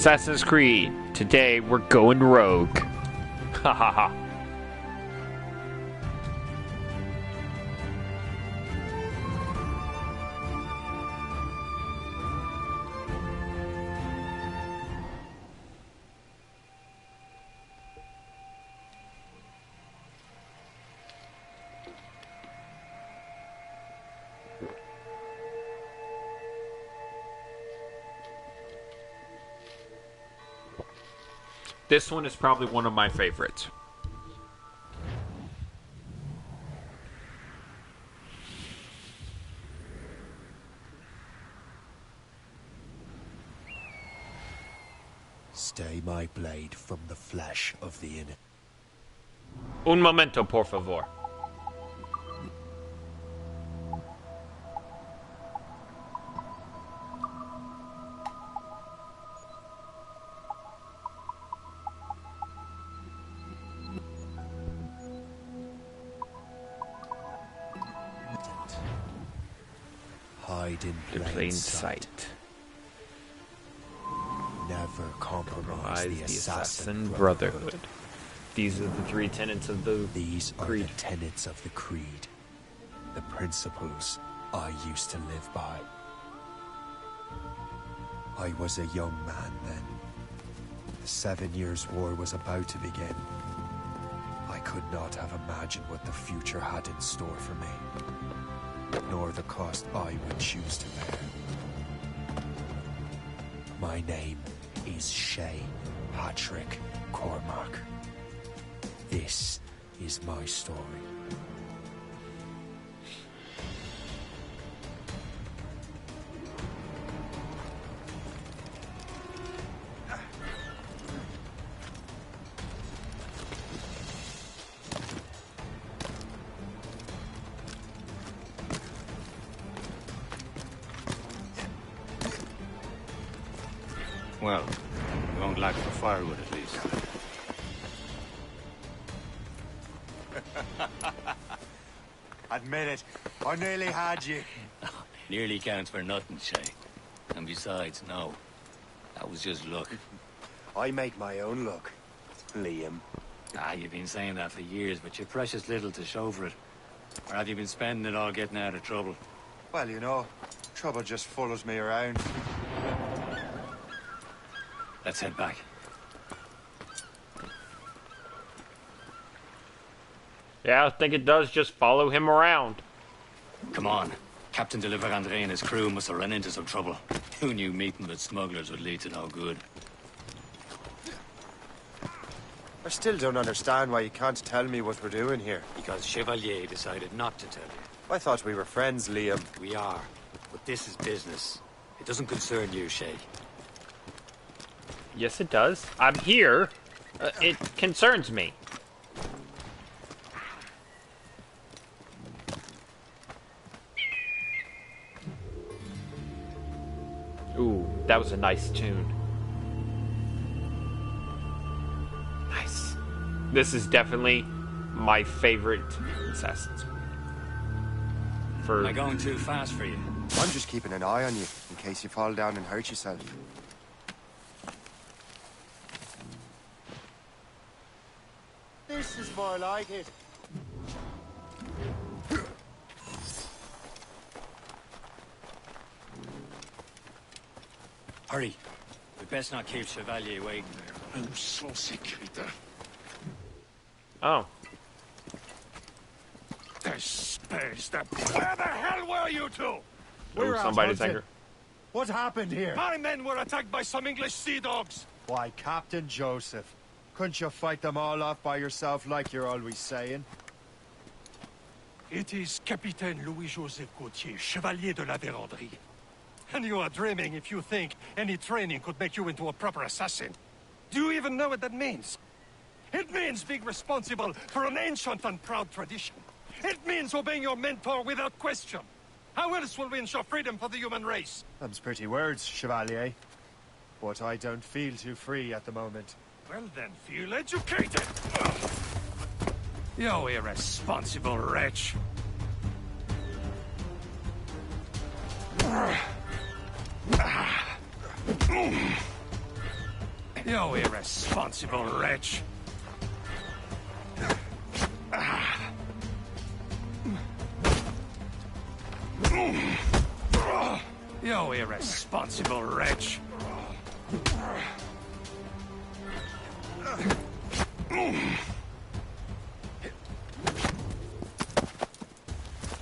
Assassin's Creed. Today we're going rogue. Ha ha ha. This one is probably one of my favorites. Stay my blade from the flesh of the innocent. Un momento, por favor. Hide in plain sight. Never compromise the assassin brotherhood. These are the three tenets of the These creed. are the tenets of the creed. The principles I used to live by. I was a young man then. The 7 Years' War was about to begin. I could not have imagined what the future had in store for me, nor the cost I would choose to bear. My name is Shay Patrick Cormac. This is my story. Well, we won't lack for firewood at least. Admit it, I nearly had you. Nearly counts for nothing, Shay. And besides, no. That was just luck. I make my own luck, Liam. You've been saying that for years, but you've precious little to show for it. Or have you been spending it all getting out of trouble? Well, you know, trouble just follows me around. Let's head back. Yeah, I think it does just follow him around. Come on. Captain de Andre and his crew must have run into some trouble. Who knew meeting with smugglers would lead to no good? I still don't understand why you can't tell me what we're doing here. Because Chevalier decided not to tell you. I thought we were friends, Liam. We are. But this is business. It doesn't concern you, Shay. Yes, it does. I'm here. It concerns me. Ooh, that was a nice tune. Nice. This is definitely my favorite Assassin's Creed. Am I going too fast for you? I'm just keeping an eye on you, in case you fall down and hurt yourself. This is more like it. Hurry. We best not keep Chevalier waiting. Oh. Where the hell were you two? Ooh, somebody's angry. What happened here? My men were attacked by some English sea dogs. Why, Captain Joseph. Couldn't you fight them all off by yourself like you're always saying? It is Capitaine Louis-Joseph Gauthier, Chevalier de la Vérendrye. And you are dreaming if you think any training could make you into a proper assassin. Do you even know what that means? It means being responsible for an ancient and proud tradition. It means obeying your mentor without question. How else will we ensure freedom for the human race? Them's pretty words, Chevalier. But I don't feel too free at the moment. Well then, feel educated! You irresponsible wretch! You irresponsible wretch. You irresponsible wretch.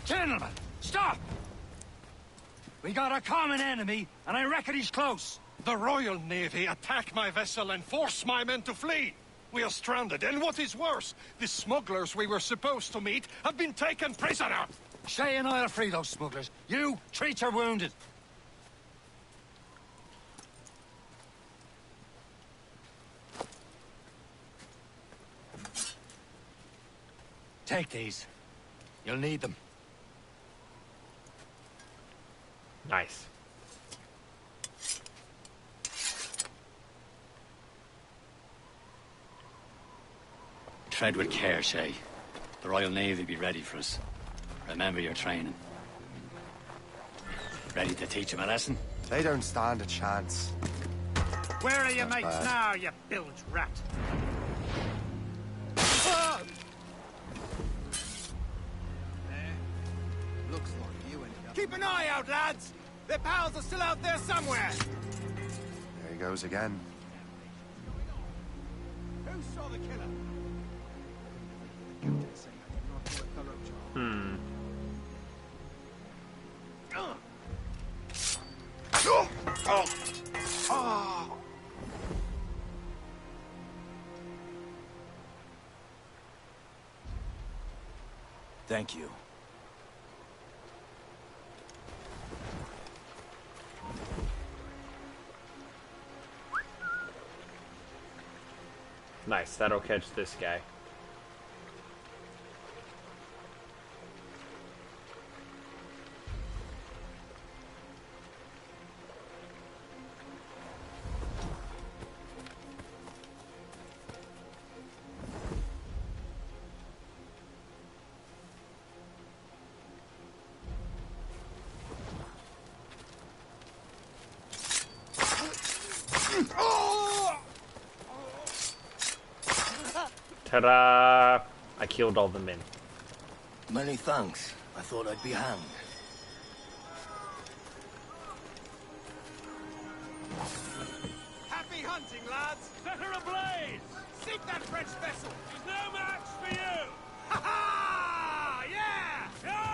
Gentlemen, stop! We got a common enemy, and I reckon he's close. The Royal Navy attacked my vessel and forced my men to flee. We are stranded, and what is worse, the smugglers we were supposed to meet have been taken prisoner. Shay and I'll free those smugglers. You, treat your wounded. Take these. You'll need them. Nice. Tread with care, Shay. The Royal Navy be ready for us. Remember your training. Ready to teach them a lesson? They don't stand a chance. Where are your mates now, you bilge rat? Ah! Looks like you and Keep an eye out, lads! Their pals are still out there somewhere! There he goes again. Who saw the killer? Thank you. Nice, that'll catch this guy. Ta-da! I killed all the men. Many thanks. I thought I'd be hanged. Happy hunting, lads! Set her ablaze! Seek that French vessel! She's no match for you! Ha ha! Yeah! Yeah!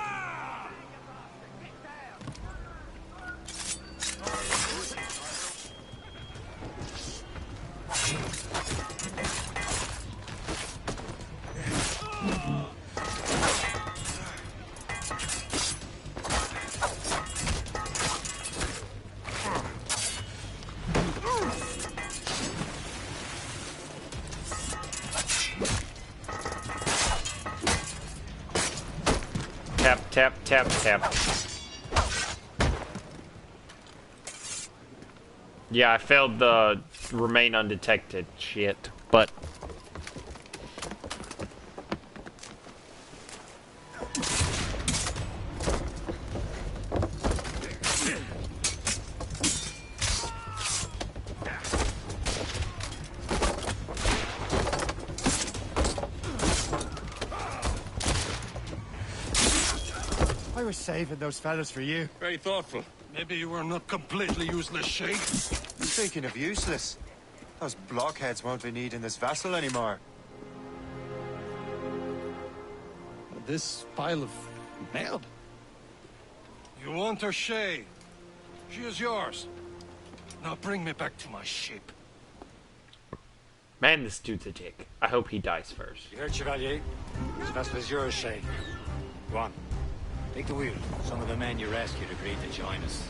Tap, tap, tap, tap. Yeah, I failed the remain undetected shit, but... I was saving those fellas for you. Very thoughtful. Maybe you were not completely useless, Shay. Speaking of useless, those blockheads won't be needing this vessel anymore. This pile of merde? You want her, Shay? She is yours. Now bring me back to my ship. Man, this dude's a dick. I hope he dies first. You heard, Chevalier? This vessel is yours, Shay. Go on. Take the wheel. Some of the men you rescued agreed to join us.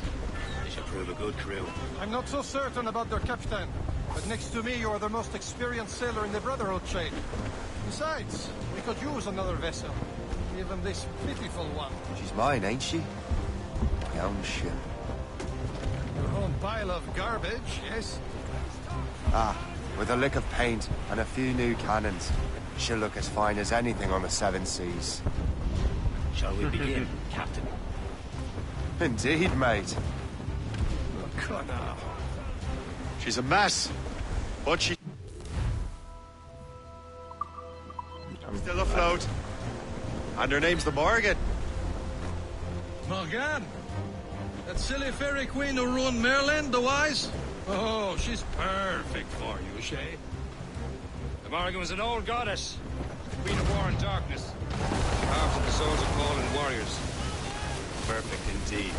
They should prove a good crew. I'm not so certain about their captain, but next to me you are the most experienced sailor in the Brotherhood chain. Besides, we could use another vessel. Even this pitiful one. She's mine, ain't she? My own ship. Your own pile of garbage, yes? Ah, with a lick of paint and a few new cannons, she'll look as fine as anything on the Seven Seas. Shall we begin, Captain? Indeed, mate. Look now. She's a mess, But she's still afloat. And her name's the Morgan. Morgan? That silly fairy queen who ruined Merlin, the Wise? Oh, she's perfect for you, Shay. The Morrigan was an old goddess, queen of war and darkness. Carved in the souls of fallen warriors. Perfect indeed.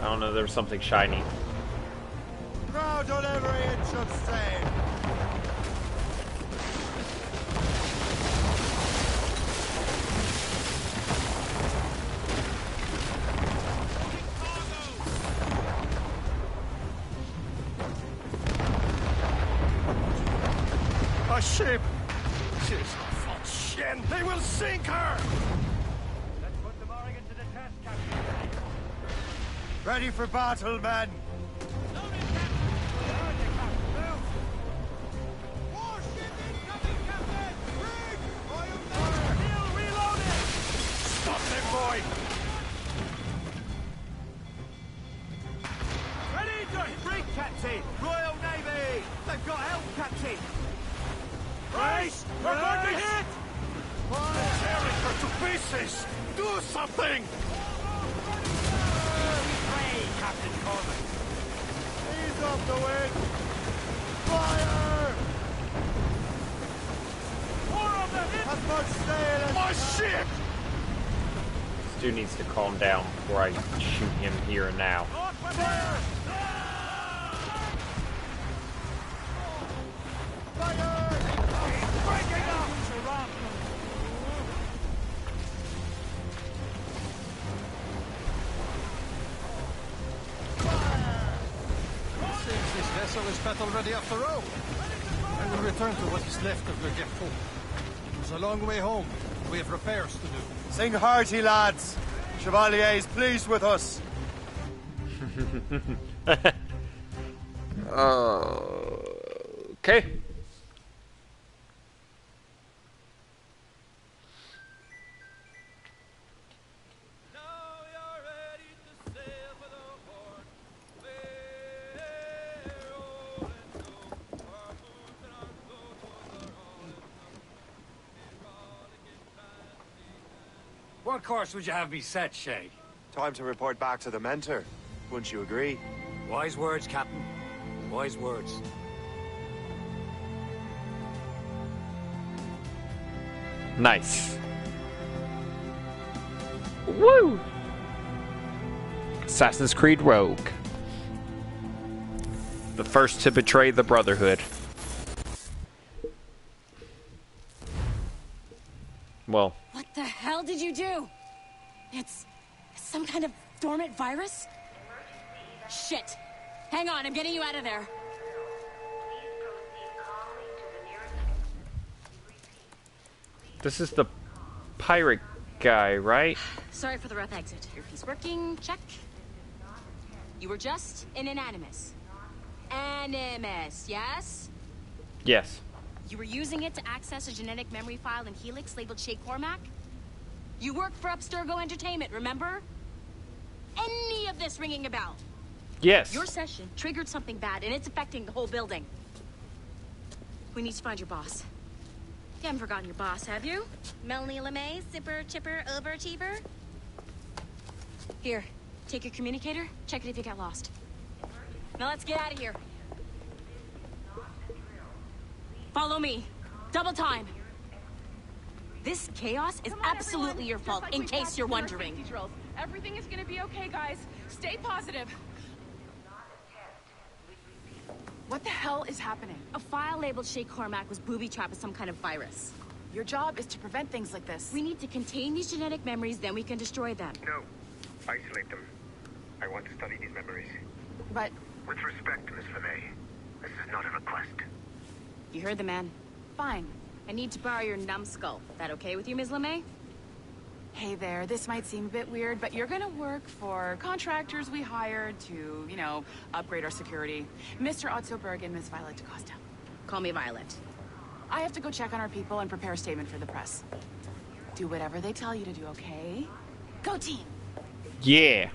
I don't know, there was something shiny. Proud on every inch of stain. A ship! She's a fuck shin! They will sink her! Let's put the Morrigan to the test, Captain. Ready for battle, men. Stop them, boy! Ready to bring, Captain! Royal Navy! They've got help, Captain! Brace! We're going to hit! Tearing her to pieces! Do something! Pray, Captain Coleman! Ease off the wind. Fire! More of them! As much sail as My ship! This dude needs to calm down before I shoot him here and now. Fire! Breaking up! Seems this vessel is battle ready after all. I will return to what is left of Le Gerfaut. It's a long way home. We have repairs to do. Sing hearty, lads. Chevalier is pleased with us. Okay. What course would you have me set, Shay? Time to report back to the mentor. Wouldn't you agree? Wise words, Captain. Wise words. Nice. Woo! Assassin's Creed Rogue. The first to betray the Brotherhood. Well, What the hell did you do? It's some kind of dormant virus? Shit. Hang on, I'm getting you out of there. this is the pirate guy, right? Sorry for the rough exit. Earpiece working, check. You were just an animus. Animus, yes? Yes. You were using it to access a genetic memory file in Helix labeled Shay Cormac? You worked for Abstergo Entertainment, remember? Any of this ringing a bell? Yes. Your session triggered something bad, and it's affecting the whole building. We need to find your boss. You haven't forgotten your boss, have you? Melanie LeMay, Zipper, Chipper, Overachiever? Here, take your communicator, check it if you got lost. Now let's get out of here. Follow me. Double time. This chaos is absolutely your fault, in case you're wondering. Everything is gonna be okay, guys. Stay positive. What the hell is happening? A file labeled Shay Cormac was booby-trapped with some kind of virus. Your job is to prevent things like this. We need to contain these genetic memories, then we can destroy them. No. Isolate them. I want to study these memories. But With respect, Miss LeMay, this is not a request. You heard the man. fine. I need to borrow your numbskull. That okay with you, Ms. LeMay? Hey there, this might seem a bit weird, but you're gonna work for contractors we hired to, you know, upgrade our security. Mr. Ottoberg and Miss Violet DaCosta. Call me Violet. I have to go check on our people and prepare a statement for the press. Do whatever they tell you to do, okay? Go team! Yeah.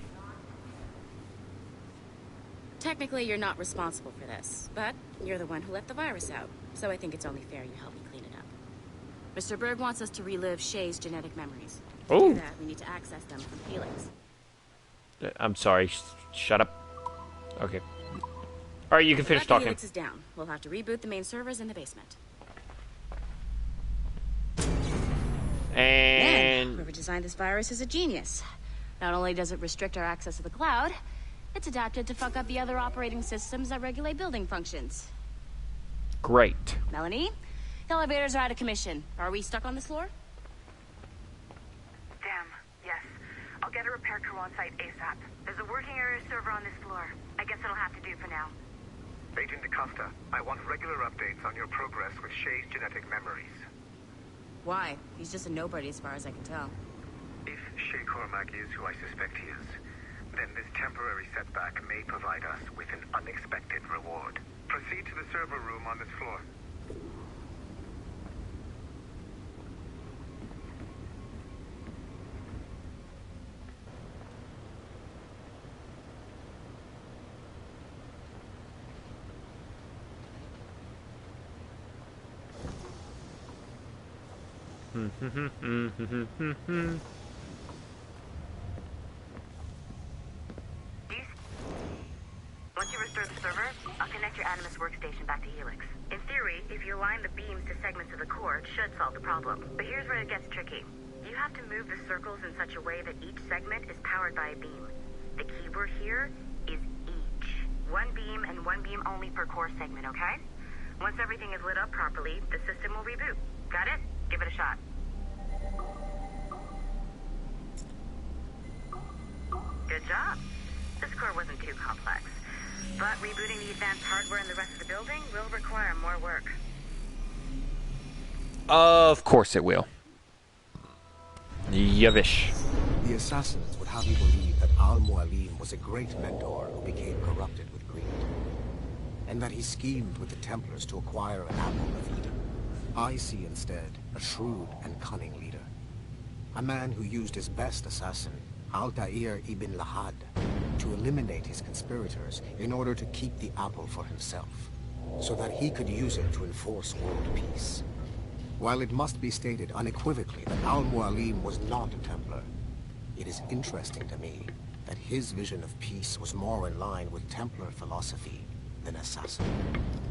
Technically, you're not responsible for this, but you're the one who let the virus out, so I think it's only fair you help me clean it up. Mr. Berg wants us to relive Shay's genetic memories. To Oh. do that, we need to access them from Helix. I'm sorry. Shut up. Okay. All right, you can finish But the talking. Helix is down. We'll have to reboot the main servers in the basement. And Whoever designed this virus is a genius. Not only does it restrict our access to the cloud, it's adapted to fuck up the other operating systems that regulate building functions. great. Melanie, the elevators are out of commission. Are we stuck on this floor? Damn, yes. I'll get a repair crew on site ASAP. There's a working area server on this floor. I guess it'll have to do for now. Agent DaCosta, I want regular updates on your progress with Shay's genetic memories. Why? He's just a nobody as far as I can tell. If Shay Cormac is who I suspect he is, then this temporary setback may provide us with an unexpected reward. Proceed to the server room on this floor. Once you restore the server, I'll connect your Animus workstation back to Helix. In theory, if you align the beams to segments of the core, it should solve the problem. But here's where it gets tricky. You have to move the circles in such a way that each segment is powered by a beam. The keyword here is each. One beam and one beam only per core segment, okay? Once everything is lit up properly, the system will reboot. Got it? Give it a shot. Good job. This core wasn't too complex. But rebooting the advanced hardware in the rest of the building will require more work. Of course it will. Yavish. The assassins would have you believe that Al-Mualim was a great mentor who became corrupted with greed, and that he schemed with the Templars to acquire an apple of Eden. I see instead a shrewd and cunning leader. A man who used his best assassin, Altair ibn Lahad, to eliminate his conspirators in order to keep the apple for himself, so that he could use it to enforce world peace. While it must be stated unequivocally that Al-Mualim was not a Templar, it is interesting to me that his vision of peace was more in line with Templar philosophy than assassin.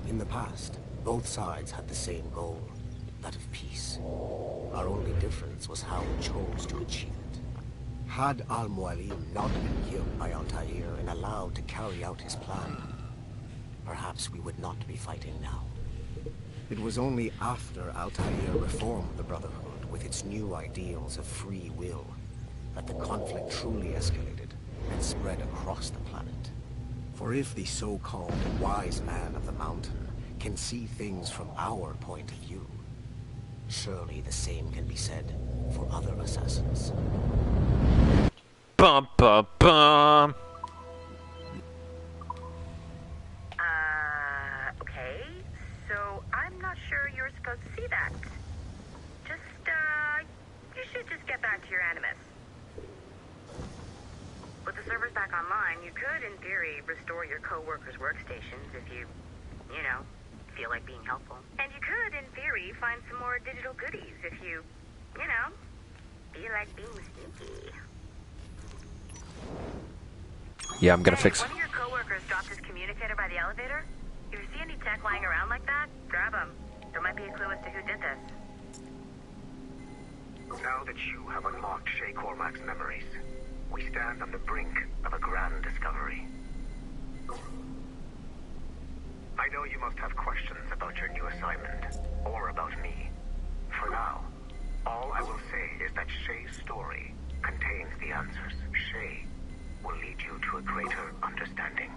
In the past, both sides had the same goal, that of peace. Our only difference was how we chose to achieve it. Had Al-Mualim not been killed by Altair and allowed to carry out his plan, perhaps we would not be fighting now. It was only after Altair reformed the Brotherhood with its new ideals of free will that the conflict truly escalated and spread across the planet. For if the so-called wise man of the mountain can see things from our point of view, surely the same can be said for other assassins. Bum bum bum. Okay. So I'm not sure you're supposed to see that. You should just get back to your Animus. With the servers back online, you could, in theory, restore your co-workers' workstations if you feel like being helpful. And you could, in theory, find some more digital goodies if you feel like being sneaky. Yeah, I'm gonna fix it. One of your co-workers dropped his communicator by the elevator. If you see any tech lying around like that, grab them. There might be a clue as to who did this. Now that you have unlocked Shay Cormac's memories, we stand on the brink of a grand discovery. I know you must have questions about your new assignment, or about me. For now, all I will say is that Shay's story contains the answers. Shay will lead you to a greater understanding.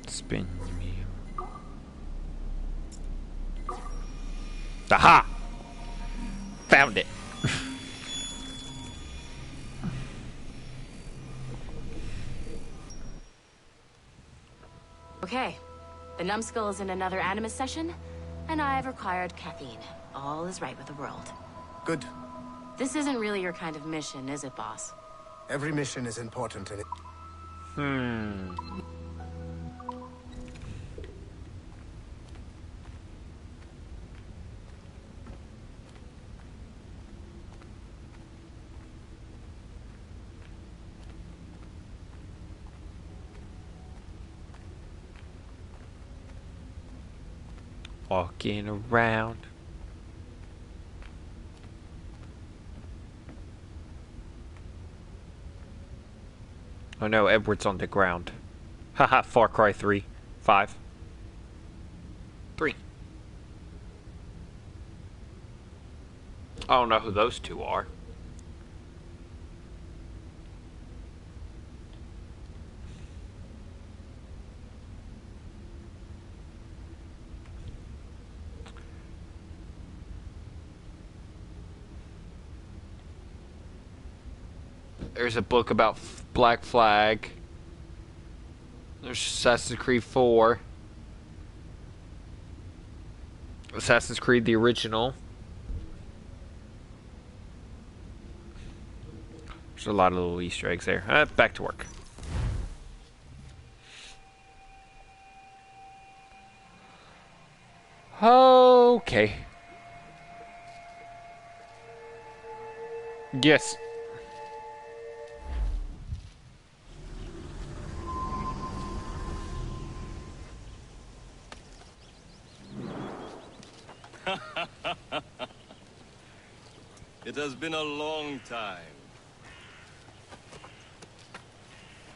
Spin me. Aha! Found it. Okay. The numbskull is in another Animus session. And I've required caffeine. All is right with the world. Good. This isn't really your kind of mission, is it, boss? Every mission is important and it... Walking around. Oh no, Edward's on the ground. Haha, Far Cry 3. 5. 3. I don't know who those two are. There's a book about Black Flag. There's Assassin's Creed 4. Assassin's Creed the original. There's a lot of little Easter eggs there. Back to work. Okay. Yes. It has been a long time.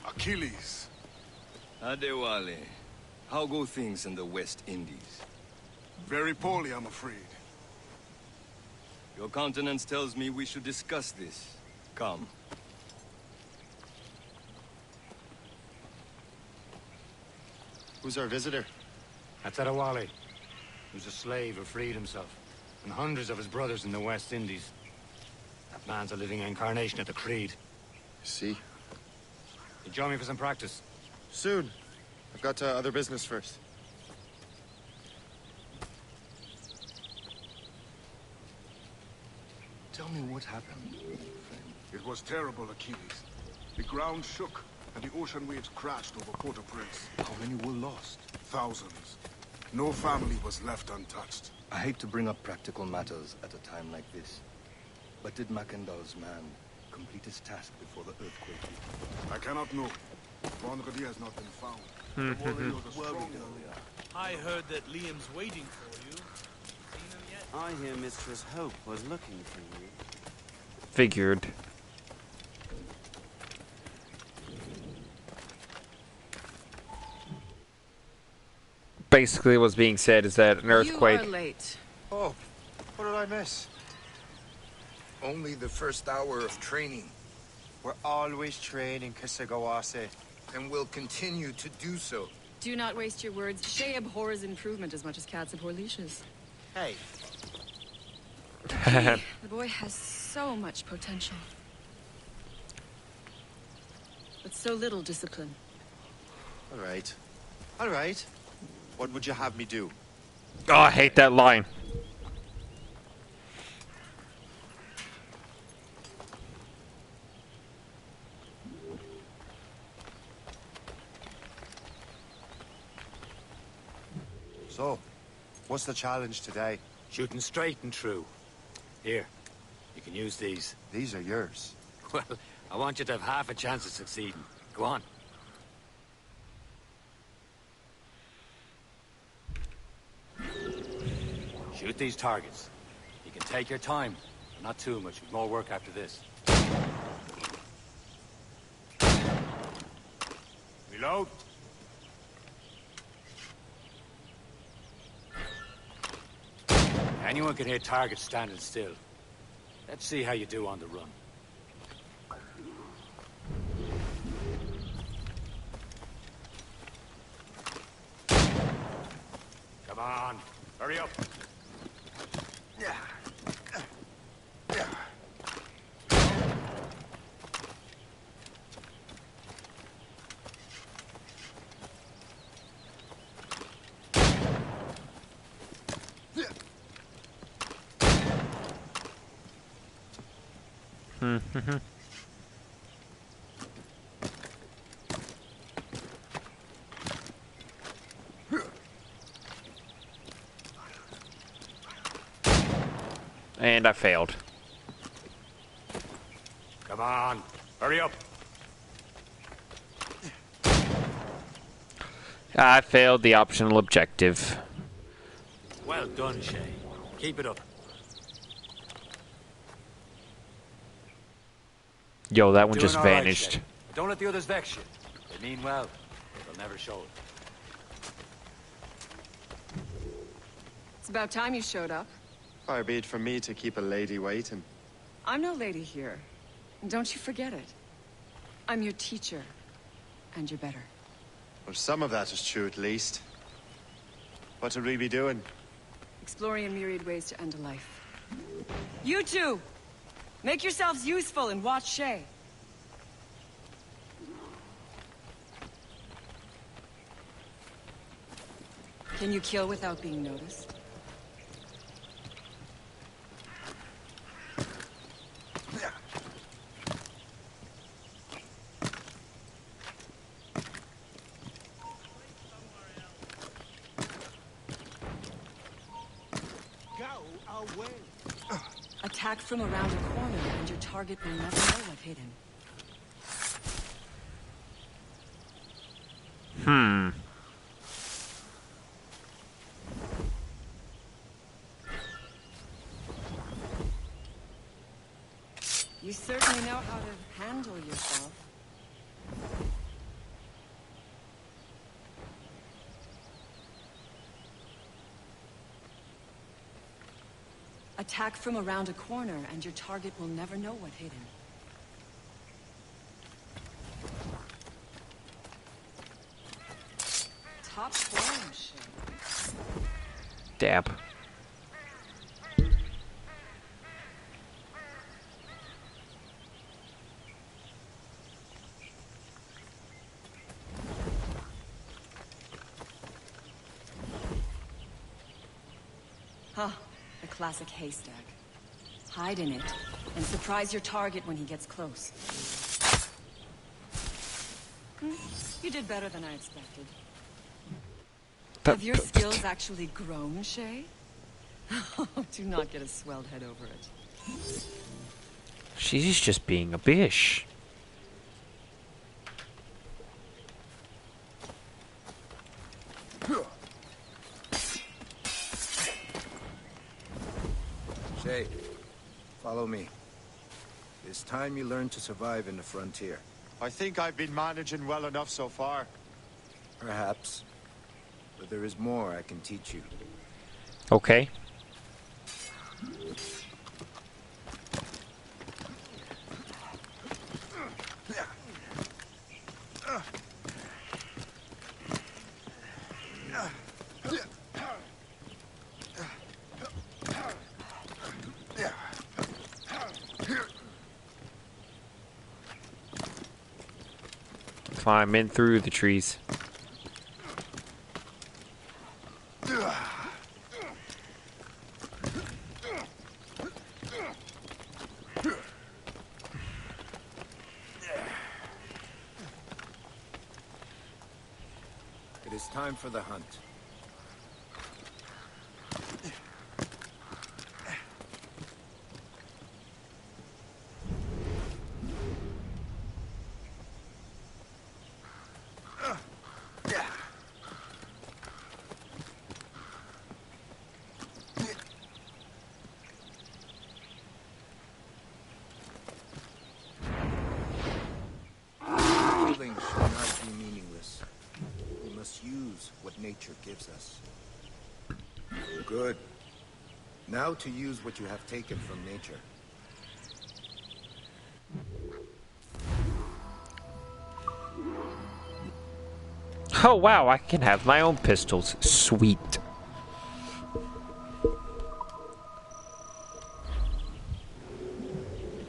Achilles. Adewale, how go things in the West Indies? Very poorly, I'm afraid. Your countenance tells me we should discuss this. Come. Who's our visitor? That's Adewale. He was a slave who freed himself, and hundreds of his brothers in the West Indies. That man's a living incarnation of the Creed. See? You join me for some practice? Soon. I've got other business first. Tell me what happened. It was terrible, Achilles. The ground shook, and the ocean waves crashed over Port-au-Prince. How many were lost? Thousands. No family was left untouched. I hate to bring up practical matters at a time like this. But did Mackendall's man complete his task before the earthquake hit? I cannot know. Vendredi has not been found. The warrior was a strong warrior. I heard that Liam's waiting for you. Seen him yet? I hear Mistress Hope was looking for you. Figured. Basically what's being said is that an earthquake... You are late. Oh, what did I miss? Only the first hour of training. We're always training, Kisagawase. And will continue to do so. Do not waste your words. Shay abhors improvement as much as cats abhor leashes. Hey. The boy has so much potential. But so little discipline. All right. All right. What would you have me do? Oh, I hate that line. So, what's the challenge today? Shooting straight and true. Here, you can use these. These are yours. Well, I want you to have half a chance of succeeding. Go on. Shoot these targets. You can take your time. Not too much. More work after this. Reload. Anyone can hit targets standing still. Let's see how you do on the run. Come on, hurry up. Yeah. And I failed. Come on, hurry up. I failed the optional objective. Well done, Shay. Keep it up. Yo, that one Doing just all right, vanished. Shay. Don't let the others vex you. They mean well. They'll never show it. It's about time you showed up. Far be it from me to keep a lady waiting. I'm no lady here. And don't you forget it. I'm your teacher. And you're better. Well, some of that is true at least. What would we be doing? Exploring a myriad ways to end a life. You two! Make yourselves useful and watch Shay. Can you kill without being noticed? Attack from around a corner, and your target will never know what hit him. You certainly know how to handle yourself. Attack from around a corner, and your target will never know what hit him. Top form, Shay. Dab. Huh. A classic haystack. Hide in it, and surprise your target when he gets close. You did better than I expected. Have your skills actually grown, Shay? Do not get a swelled head over it. She's just being a bitch. Shay, follow me. It's time you learn to survive in the frontier. I think I've been managing well enough so far. Perhaps. But there is more I can teach you. Okay. Climb in through the trees. It is time for the hunt. Killing should not be meaningless. We must use what nature gives us. Good. Now to use what you have taken from nature. Oh wow, I can have my own pistols. Sweet.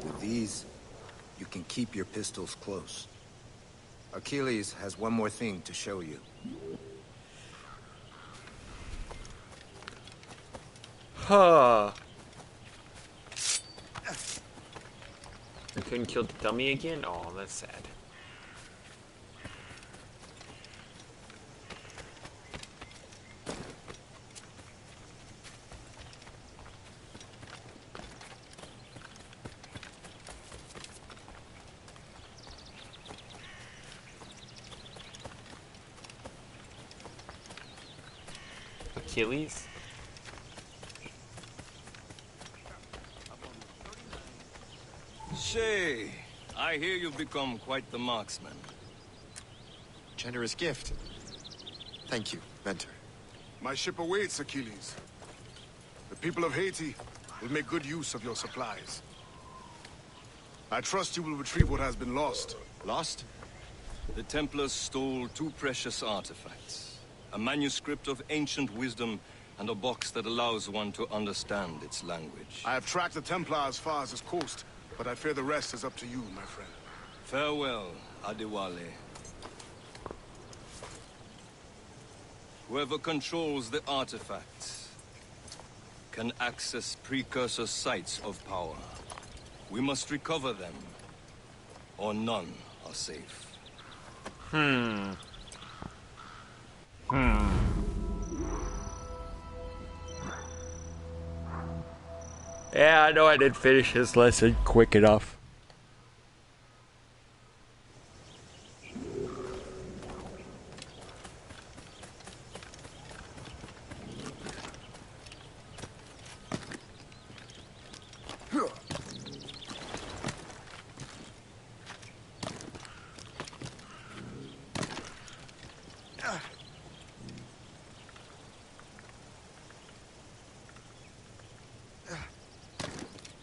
With these, you can keep your pistols close. Achilles has one more thing to show you. Huh. I couldn't kill the dummy again? Oh, that's sad. Achilles? Shay, I hear you've become quite the marksman. Generous gift. Thank you, Mentor. My ship awaits, Achilles. The people of Haiti will make good use of your supplies. I trust you will retrieve what has been lost. Lost? The Templars stole 2 precious artifacts. A manuscript of ancient wisdom and a box that allows one to understand its language. I have tracked the Templar as far as this coast, but I fear the rest is up to you, my friend. Farewell, Adewale. Whoever controls the artifacts can access precursor sites of power. We must recover them, or none are safe. Yeah, I know I didn't finish this lesson quick enough.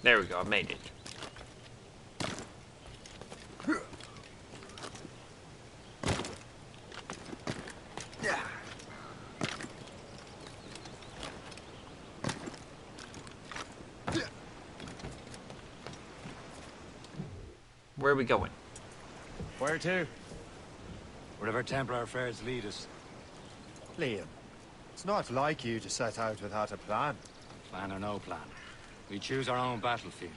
There we go, I made it. Where are we going? Where to? Wherever Templar affairs lead us. Liam, it's not like you to set out without a plan. Plan or no plan. We choose our own battlefield.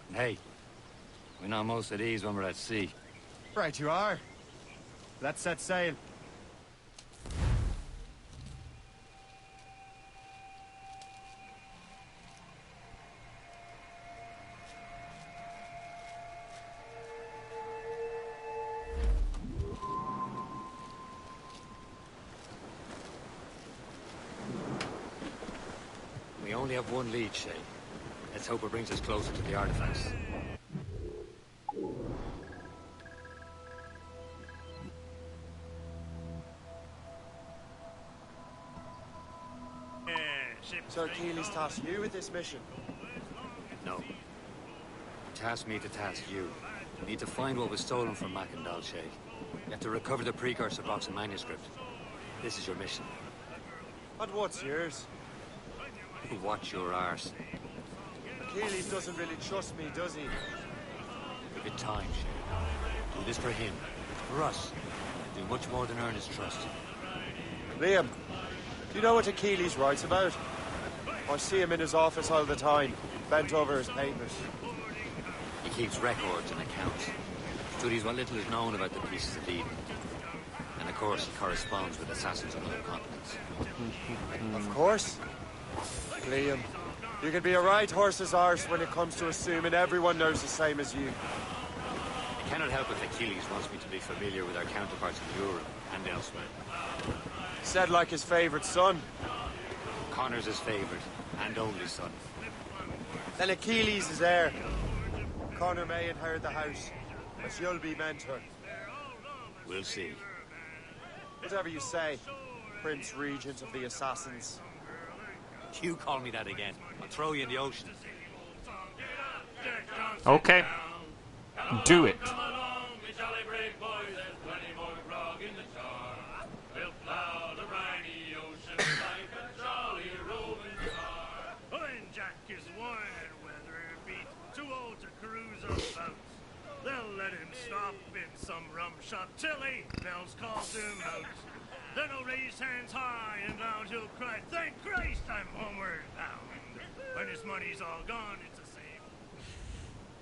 And hey, we know most at ease when we're at sea. Right you are. Let's set sail. We only have one lead, Shay. Let's hope it brings us closer to the artifacts. So Achilles tasked you with this mission? No. He tasked me to task you. We need to find what was stolen from Macandal, Shay. You have to recover the precursor box and manuscript. This is your mission. And what's yours? Watch your arse. Achilles doesn't really trust me, does he? Give it time, Shay. Do this for him. For us. Do much more than earn his trust. Liam, do you know what Achilles writes about? I see him in his office all the time, bent over his papers. He keeps records and accounts. Studies what little is known about the pieces of Eden. And of course, he corresponds with assassins on other continents. Of course. Liam, you can be a right horse's arse when it comes to assuming everyone knows the same as you. I cannot help if Achilles wants me to be familiar with our counterparts in Europe and elsewhere. Said like his favorite son. Connor's his favorite and only son. Then Achilles is heir. Connor may inherit the house, but you'll be mentor. We'll see. Whatever you say, Prince Regent of the Assassins. You call me that again, I'll throw you in the ocean. Okay. Do it. They'll let him stop in some rum shop till he bells calls him out. Then he'll raise hands high and loud he'll cry, "Thank Christ I'm homeward bound." money's all gone, it's a shame.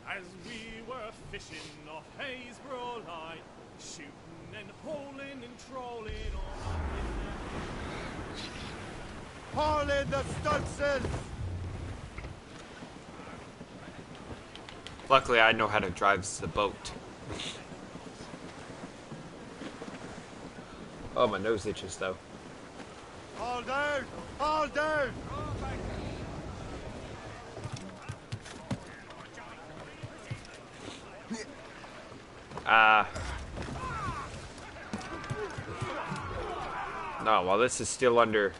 As we were fishing off Haysborough Light, shooting and holing and trolling on Haul in the stunsails! Luckily, I know how to drive the boat. Oh, my nose itches, though. Haul down! Haul down! No, while this is still under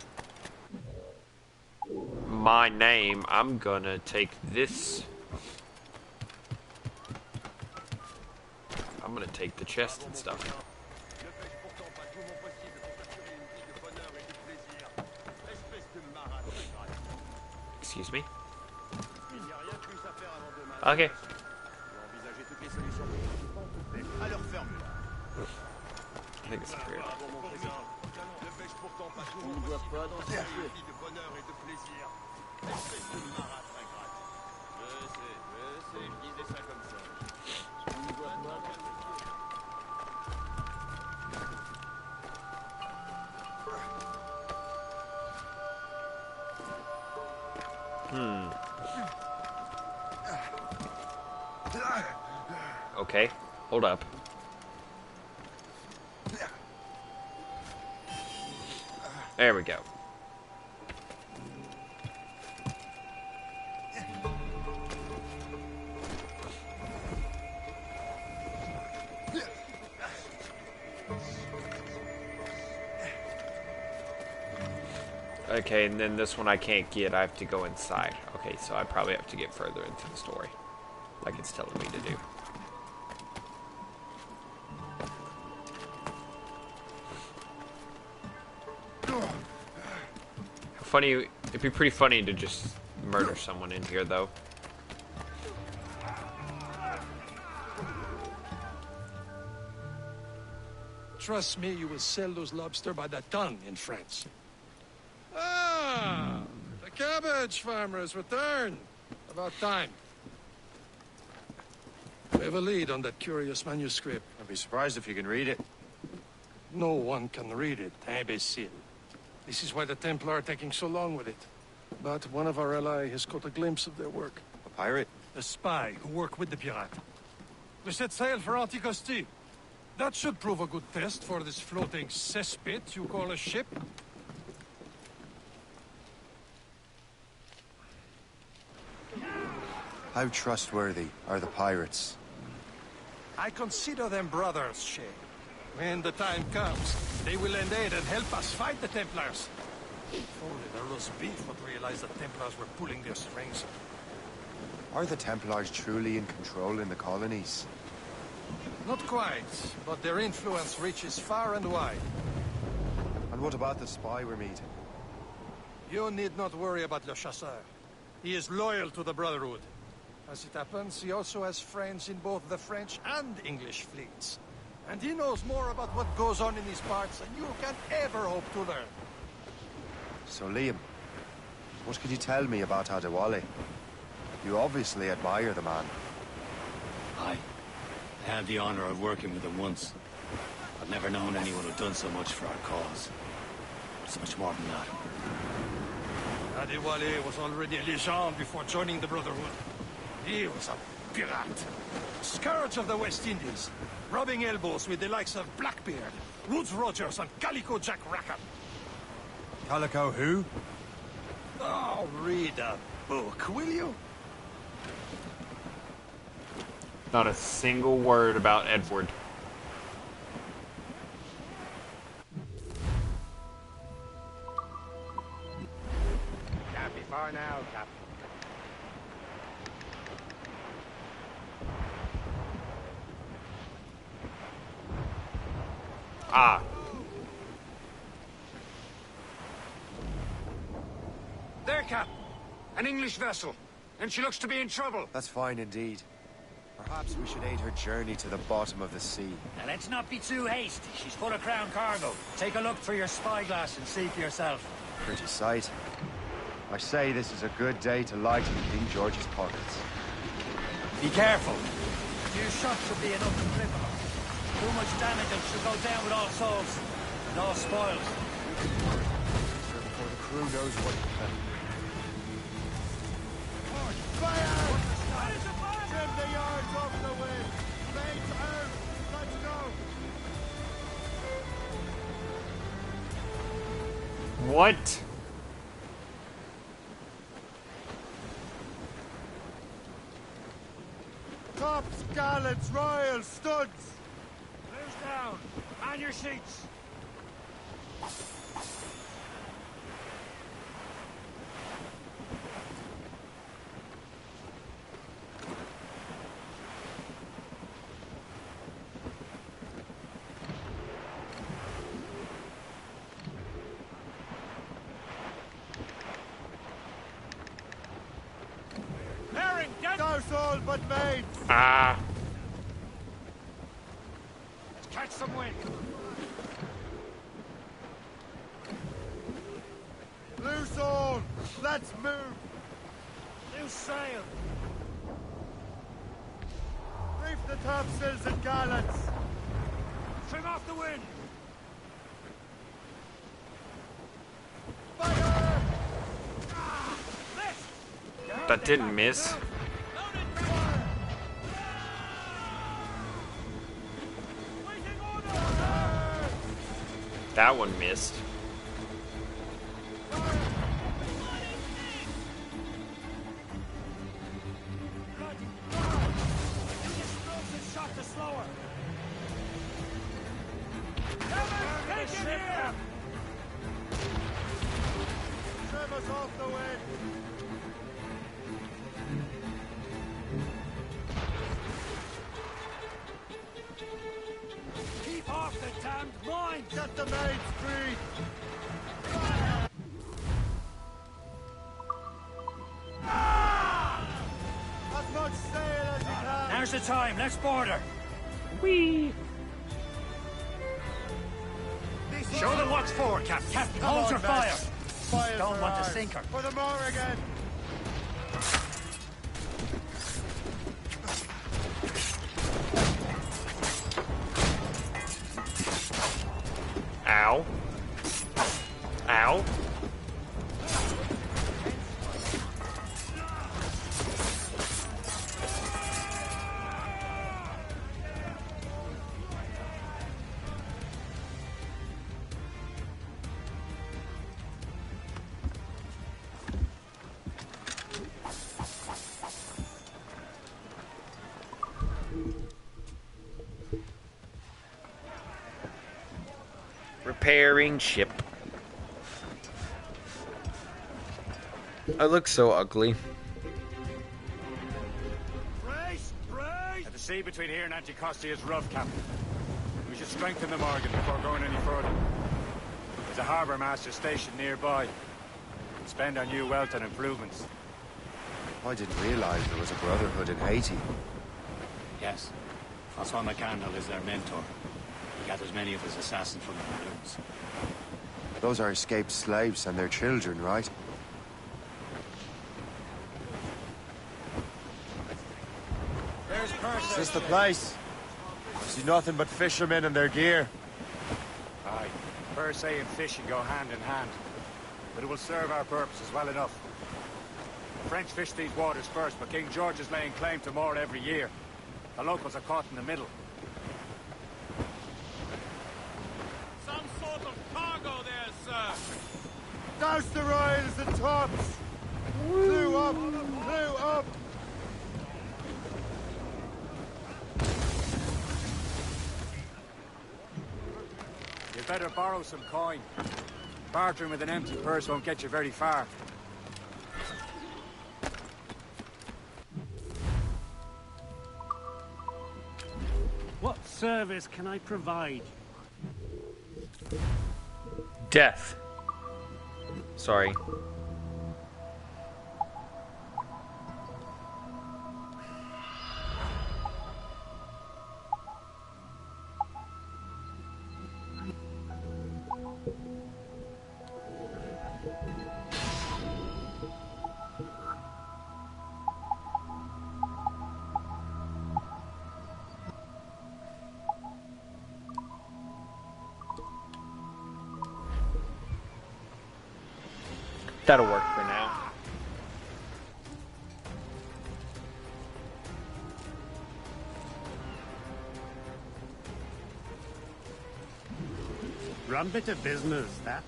my name, I'm gonna take this. I'm gonna take the chest and stuff. Excuse me? Okay. I think it's weird. Okay, hold up. There we go. Okay, and then this one I can't get. I have to go inside. Okay, so I probably have to get further into the story, like it's telling me to do. Funny, it'd be pretty funny to just murder someone in here, though. Trust me, you will sell those lobster by the ton in France. Ah, the cabbage farmer has returned. About time. We have a lead on that curious manuscript. I'd be surprised if you can read it. No one can read it, imbecile. This is why the Templar are taking so long with it. But one of our allies has caught a glimpse of their work. A pirate? A spy who worked with the pirate. We set sail for Anticosti. That should prove a good test for this floating cesspit you call a ship. How trustworthy are the pirates? I consider them brothers, Shay. When the time comes, they will lend aid and help us fight the Templars. If only the roast beef would realize the Templars were pulling their strings. Are the Templars truly in control in the colonies? Not quite, but their influence reaches far and wide. And what about the spy we're meeting? You need not worry about Le Chasseur. He is loyal to the Brotherhood. As it happens, he also has friends in both the French and English fleets. And he knows more about what goes on in these parts than you can ever hope to learn. So, Liam, what could you tell me about Adewale? You obviously admire the man. I had the honor of working with him once. I've never known anyone who'd done so much for our cause. So much more than that. Adewale was already a legend before joining the Brotherhood. He was a pirate. Scourge of the West Indies. Rubbing elbows with the likes of Blackbeard, Woodes Rogers, and Calico Jack Rackham. Calico who? Oh, read a book, will you? Not a single word about Edward. Can't be far now, Captain. Ah. There, Cap. An English vessel. And she looks to be in trouble. That's fine indeed. Perhaps we should aid her journey to the bottom of the sea. Now, let's not be too hasty. She's full of crown cargo. Take a look through your spyglass and see for yourself. Pretty sight. I say this is a good day to lighten King George's pockets. Be careful. A few shots should be enough to cripple him. Too much damage and she'll go down with all souls. And all spoils. Before the crew knows what to do. Fire! Trim the yards off the wind. Mains out. Let's go. What? Tops, gallants, royals, studs. Who's down? On your seats. Herring, douse all but maids. Ah. Let's catch some wind. Loose all. Let's move. Loose sail. Reef the topsails and gallants. Trim off the wind. Fire! That didn't miss. That one missed. Shot the slower. Trim us off the wind. Keep off the damned mines. Get the maids free. As much sail as you can. Now's the time. Let's board her. Whee! Show them what's for, Captain. Captain, hold your fire. Don't want to sink her. For the Morrigan. Ow. Ow. Repairing ship. I look so ugly. Brace! Brace! The sea between here and Anticosti is rough, Captain. We should strengthen the Morgan before going any further. There's a harbour master stationed nearby. Spend our new wealth on improvements. I didn't realize there was a brotherhood in Haiti. Yes. Francois McCandle is their mentor. He gathers many of his assassins from the balloons. Those are escaped slaves and their children, right? There's Percy. Is this the place? I see nothing but fishermen and their gear. Aye. Percy and fishing go hand in hand. But it will serve our purposes well enough. The French fish these waters first, but King George is laying claim to more every year. The locals are caught in the middle. Some sort of cargo there, sir. Douse the royals and tops. Blew up. Blew up. You'd better borrow some coin. Bartering with an empty purse won't get you very far. What service can I provide? Death. Sorry. That'll work for now. Run bit of business, that.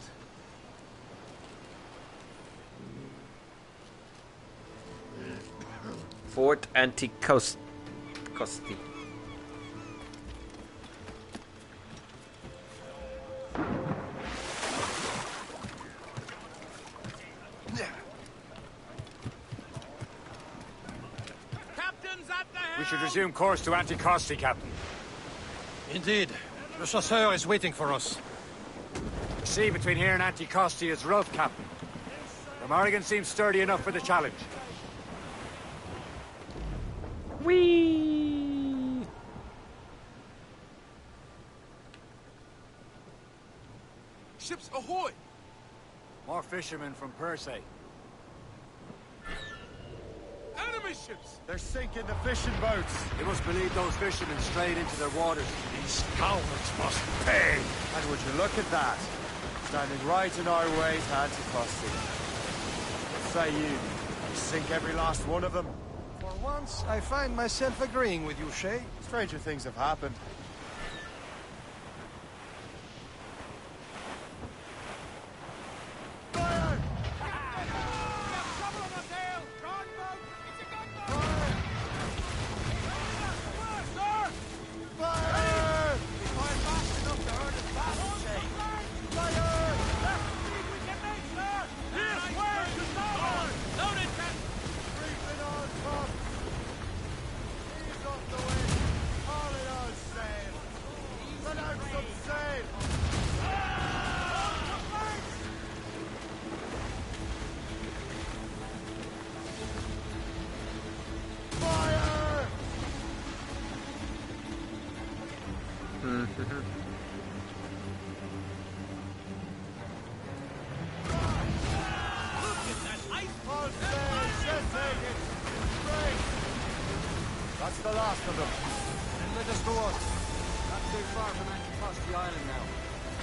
Fort Anticosti. We should resume course to Anticosti, Captain. Indeed. The chasseur is waiting for us. The sea between here and Anticosti is rough, Captain. The Morrigan seems sturdy enough for the challenge. Whee! Ships ahoy! More fishermen from Persay. Enemy ships! They're sinking the fishing boats. You must believe those fishermen strayed into their waters. These cowards must pay! And would you look at that? Standing right in our way to Anticosti. What say you? We sink every last one of them. For once, I find myself agreeing with you, Shay. Stranger things have happened. That's the last of them. Then let us go on. Not too far from Anticosti Island now.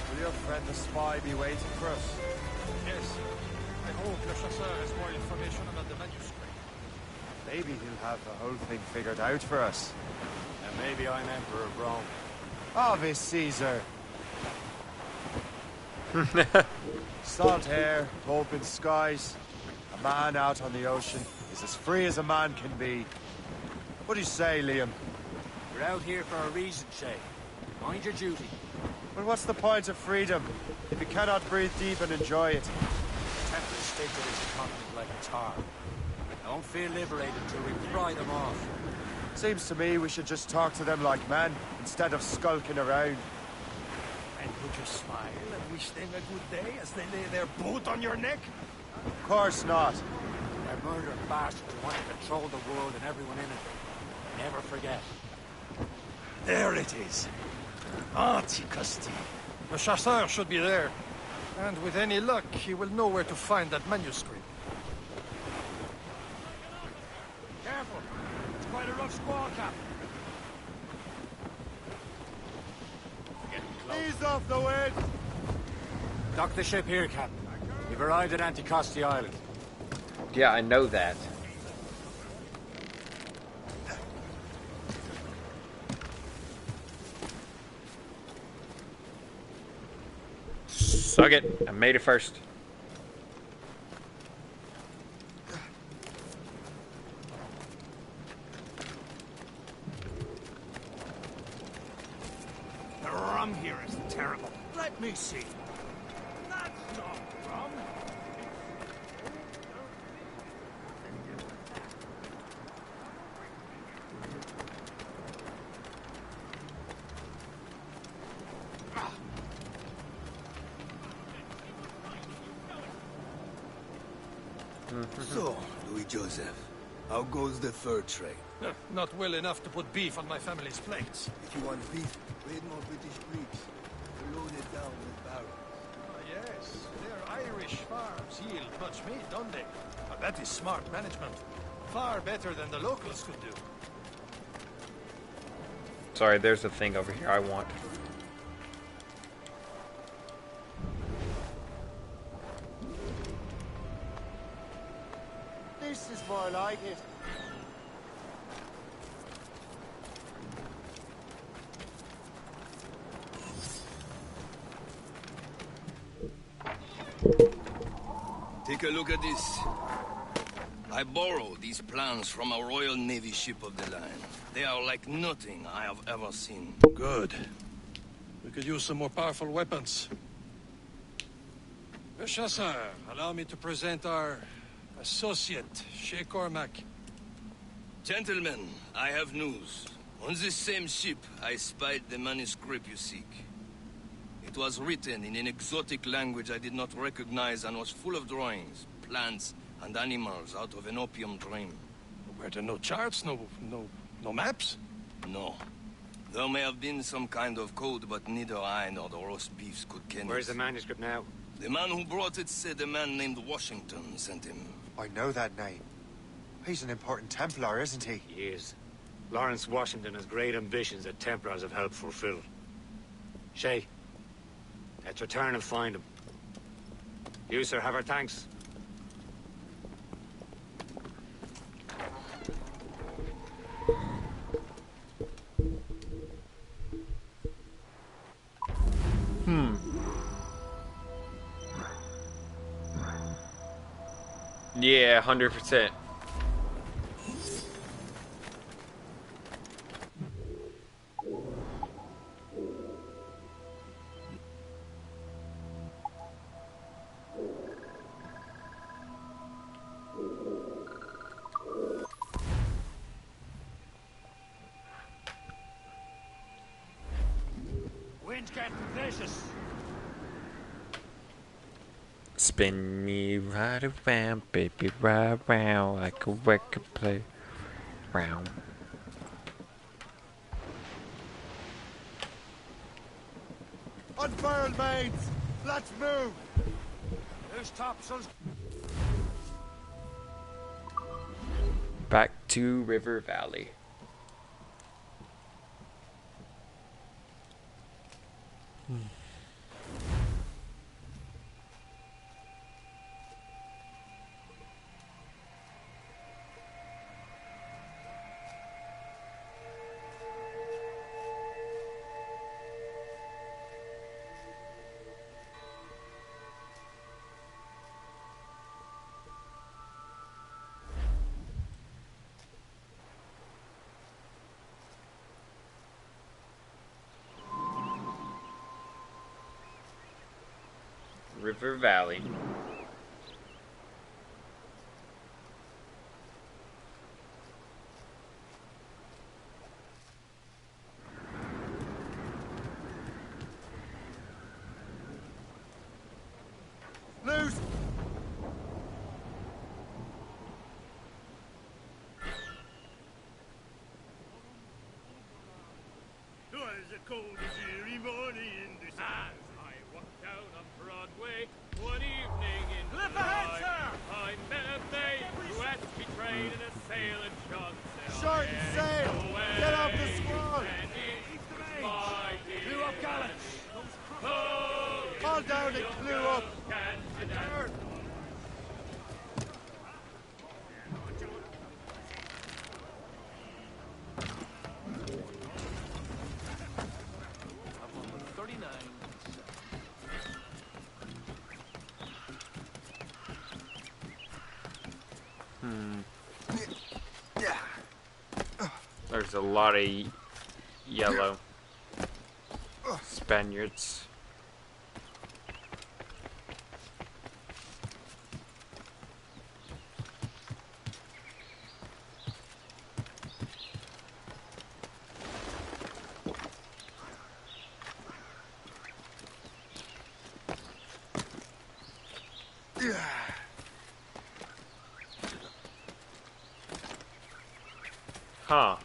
Will your friend the spy be waiting for us? Yes. I hope Le Chasseur has more information about the manuscript. Maybe he'll have the whole thing figured out for us. And maybe I'm Emperor of Rome. Ave Caesar. Salt air, open skies. A man out on the ocean is as free as a man can be. What do you say, Liam? We're out here for a reason, Shay. Mind your duty. Well, what's the point of freedom if you cannot breathe deep and enjoy it? The Templars stick to this continent like a tar. I won't feel liberated till we pry them off. Seems to me we should just talk to them like men, instead of skulking around. And would you smile and wish them a good day as they lay their boat on your neck? Of course not. They're murdering bastards who want to control the world and everyone in it. Never forget. There it is. Anticosti. The chasseur should be there. And with any luck, he will know where to find that manuscript. Careful. It's quite a rough squall, Captain. Ease off the wind! Dock the ship here, Captain. We've arrived at Anticosti Island. Yeah, I know that. Suck it. I made it first. The rum here is terrible. Let me see. That's not rum. So, Louis Joseph, how goes the fur trade? Not well enough to put beef on my family's plates. If you want beef, raid more British creeks. They're loaded down with barrels. Yes, their Irish farms yield much meat, don't they? That is smart management. Far better than the locals could do. Sorry, there's a thing over here I want. This is more like it. Take a look at this. I borrowed these plans from a Royal Navy ship of the line. They are like nothing I have ever seen. Good. We could use some more powerful weapons. Le Chasseur, allow me to present our associate, Shay Cormac. Gentlemen, I have news. On this same ship, I spied the manuscript you seek. It was written in an exotic language I did not recognize and was full of drawings, plants, and animals out of an opium dream. Were there no charts, no maps? No. There may have been some kind of code, but neither I nor the roast beefs could ken it. Where's the manuscript now? The man who brought it said a man named Washington sent him. I know that name. He's an important Templar, isn't he? He is. Lawrence Washington has great ambitions that Templars have helped fulfill. Shay, let's return and find him. You, sir, have our thanks. Yeah, 100%. Wind's getting vicious. Spin me right around, baby, right around like a record play. Round. Unfurled mains! Let's move! There's topsails. Back to River Valley. River Valley. Loose! It was a cold and dreary morning in the sun. I walked down on Broadway one evening in Lift July. ahead, sir! I met a maid who had to be trained in a sail and shot sail. Short sail! Get off the squad! Clew up gallant! Call down and clew up! Return! There's a lot of yellow Spaniards. Huh.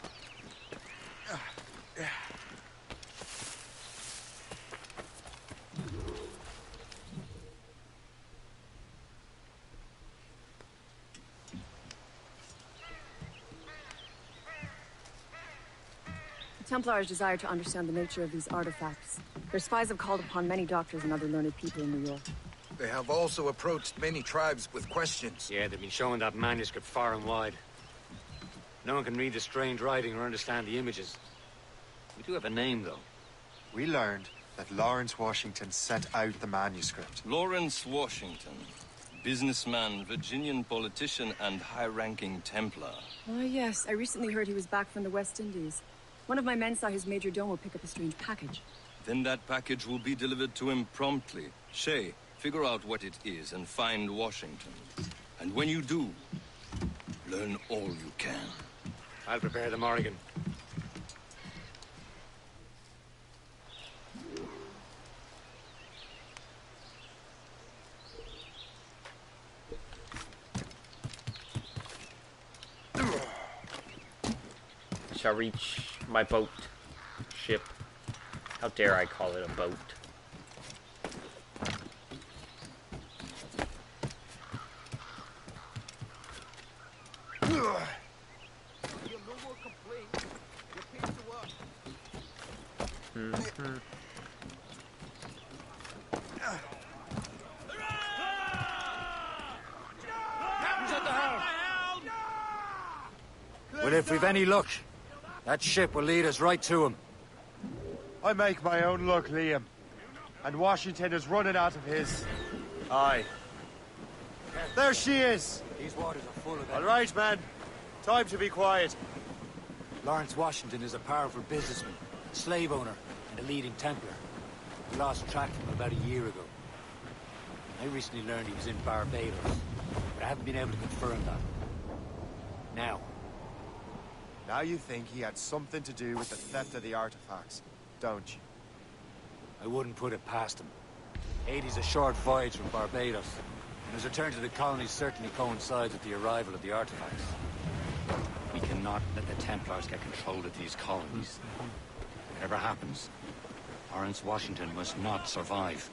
The Templars desire to understand the nature of these artifacts. Their spies have called upon many doctors and other learned people in New York. They have also approached many tribes with questions. Yeah, they've been showing that manuscript far and wide. No one can read the strange writing or understand the images. We do have a name, though. We learned that Lawrence Washington sent out the manuscript. Lawrence Washington. Businessman, Virginian politician, and high-ranking Templar. Ah, yes. I recently heard he was back from the West Indies. One of my men saw his major domo pick up a strange package. Then that package will be delivered to him promptly. Shay, figure out what it is and find Washington. And when you do, learn all you can. I'll prepare the Morrigan. Shall reach my boat. Ship. How dare I call it a boat? Well, if we've any luck, that ship will lead us right to him. I make my own luck, Liam. And Washington is running out of his... Aye. There she is! These waters are full of them. All right, man. Time to be quiet. Lawrence Washington is a powerful businessman, slave owner, and a leading Templar. We lost track of him about a year ago. I recently learned he was in Barbados, but I haven't been able to confirm that. Now you think he had something to do with the theft of the artifacts, don't you? I wouldn't put it past him. Haiti's a short voyage from Barbados, and his return to the colonies certainly coincides with the arrival of the artifacts. We cannot let the Templars get control of these colonies. Whatever happens, Lawrence Washington must not survive.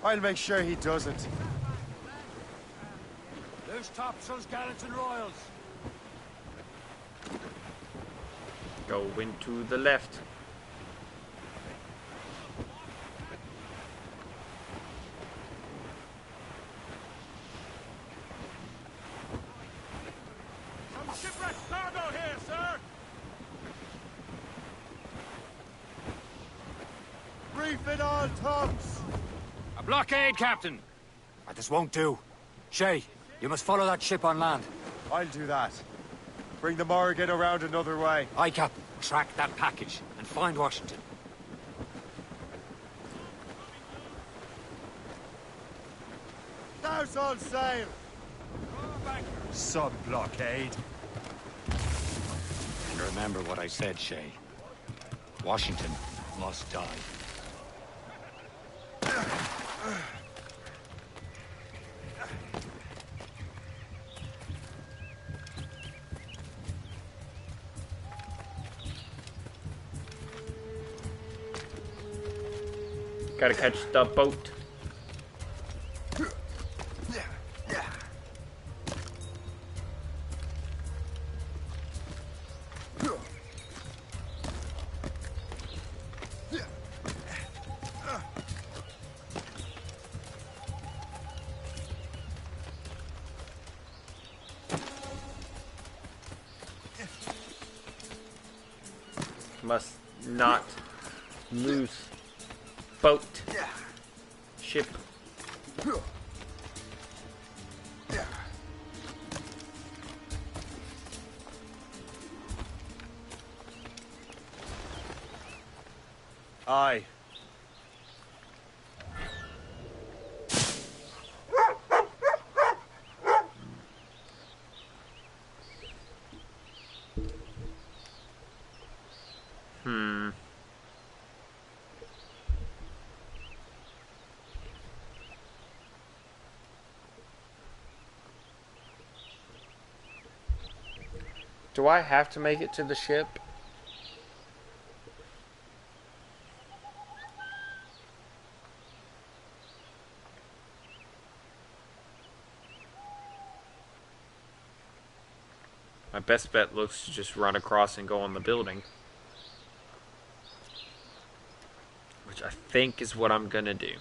I'll make sure he doesn't. Loose topsails, gallants and royals. Go into the left. Some shipwrecked cargo here, sir! Reef it all, tops! A blockade, Captain! This won't do. Shay, you must follow that ship on land. I'll do that. Bring the Morrigan around another way. Aye, Captain. Track that package and find Washington. Now's all sail! Sub-blockade. And remember what I said, Shay. Washington must die. Gotta catch the boat. Must not lose boat. Ship. Aye. Do I have to make it to the ship? My best bet looks to just run across and go on the building. Which I think is what I'm gonna do.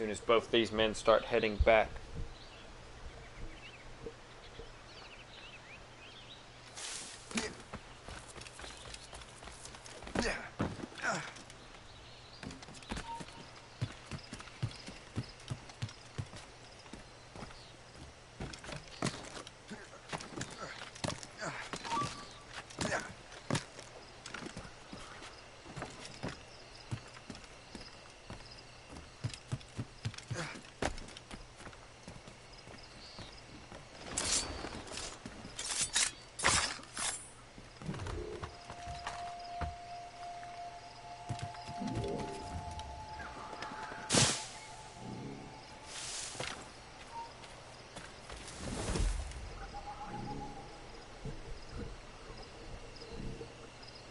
soon as both these men start heading back.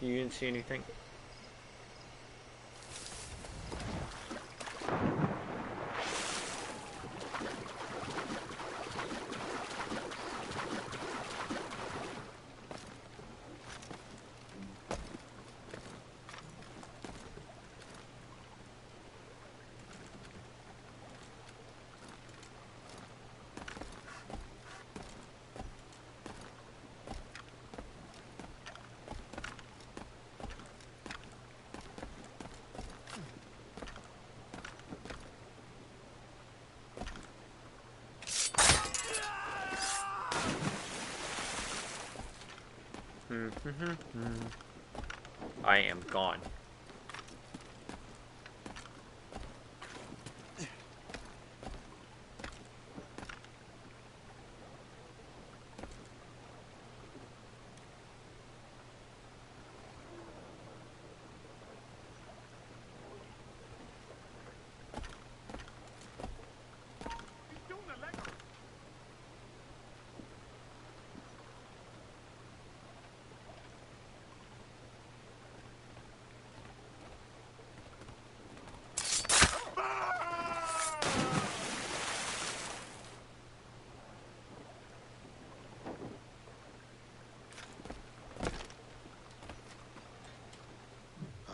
You didn't see anything? I am gone.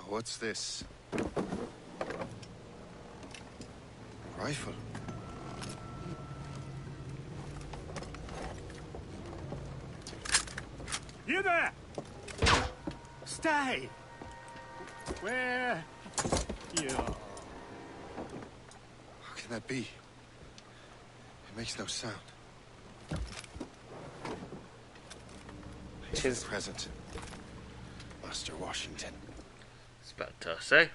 What's this? Rifle. You there! Stay! Where? You. How can that be? It makes no sound. His present. Master Washington. About to say.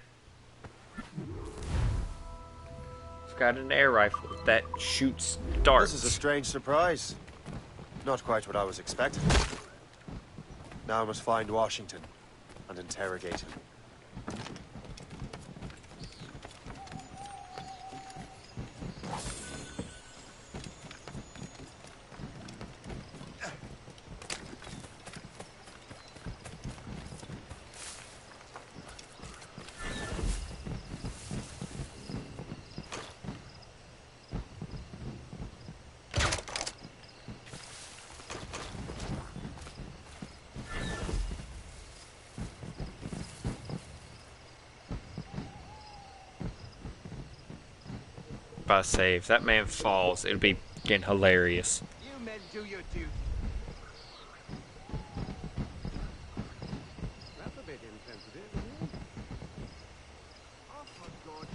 It's got an air rifle that shoots darts. This is a strange surprise. Not quite what I was expecting. Now I must find Washington and interrogate him. If I say, if that man falls, it'll be getting hilarious. You men do your duty. That's a bit insensitive, isn't it? Oh, for God's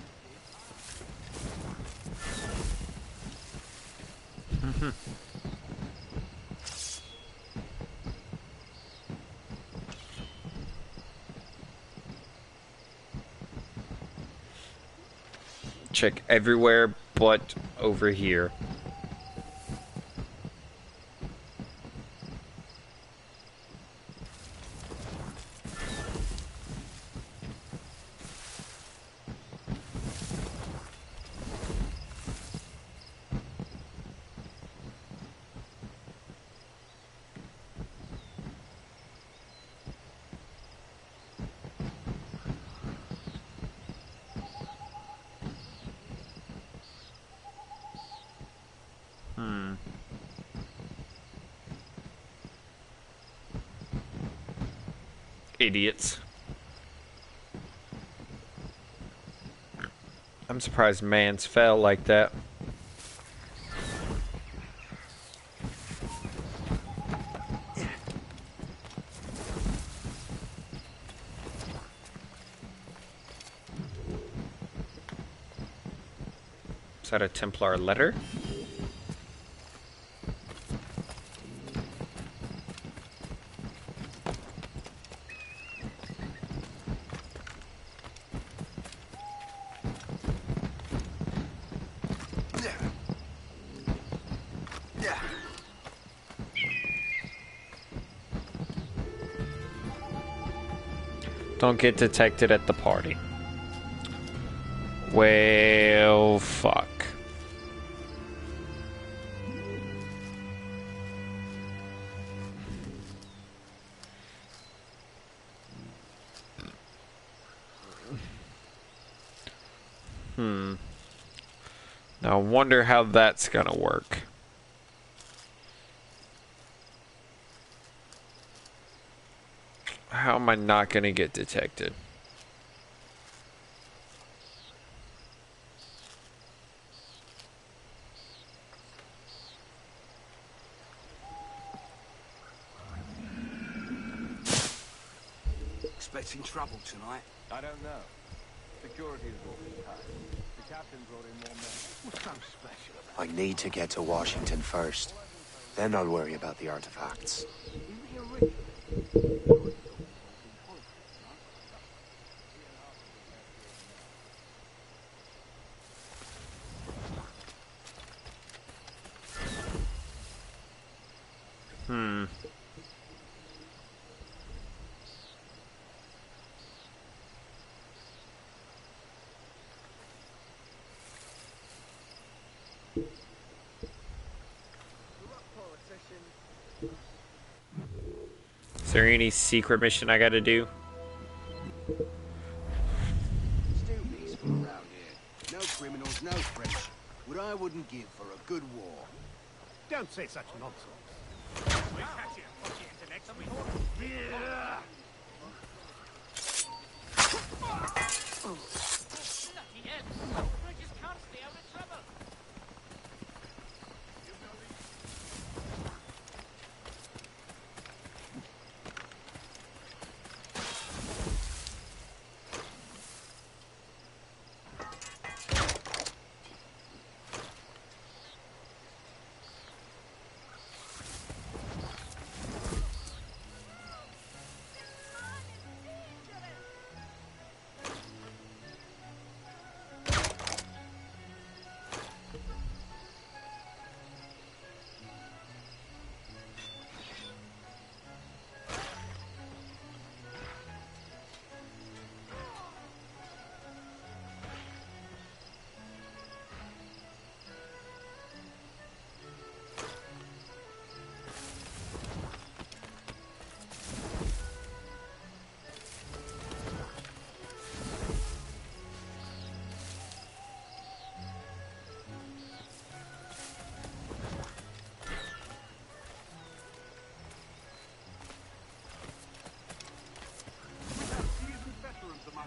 Check everywhere but over here. Idiots. I'm surprised Mans fell like that. Is that a Templar letter? Don't get detected at the party. Well, fuck. Now I wonder how that's gonna work. How am I not gonna get detected? Expecting trouble tonight? I don't know. Security is walking tight. The captain brought in more men. What's so special about I need to get to Washington first. Then I'll worry about the artifacts. Is there any secret mission I gotta do? Still peaceful around here. No criminals, no friendship. What I wouldn't give for a good war. Don't say such nonsense. We'll catch you and put you into next week. Yeah. Bloody hell! We just can't stay out of trouble.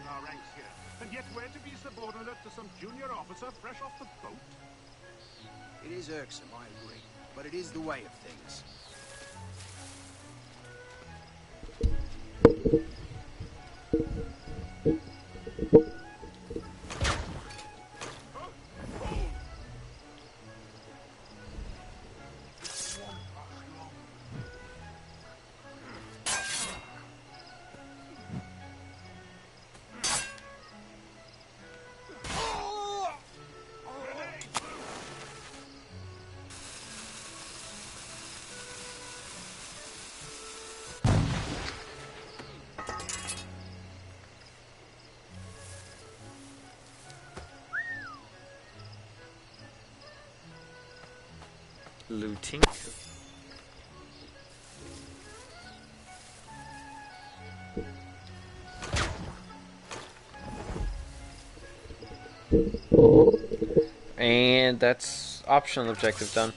Our ranks here, and yet we're to be subordinate to some junior officer fresh off the boat? It is irksome, I agree, but it is the way of things. Looting. And that's optional objective done.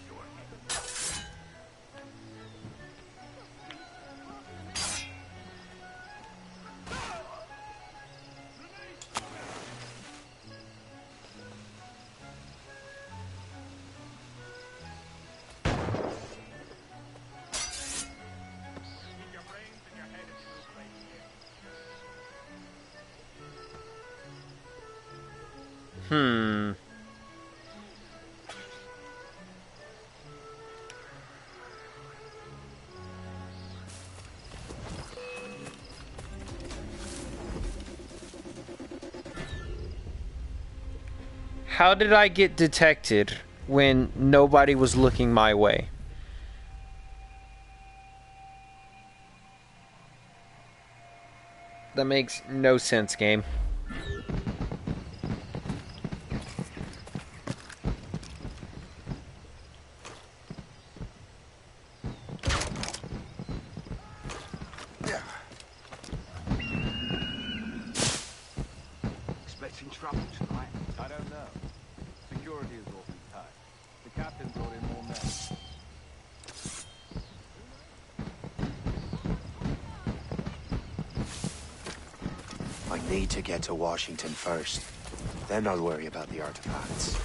How did I get detected when nobody was looking my way? That makes no sense, game. Expecting trouble tonight? I don't know. Security is awfully tight. The captain brought in more men. I need to get to Washington first. Then I'll worry about the artifacts.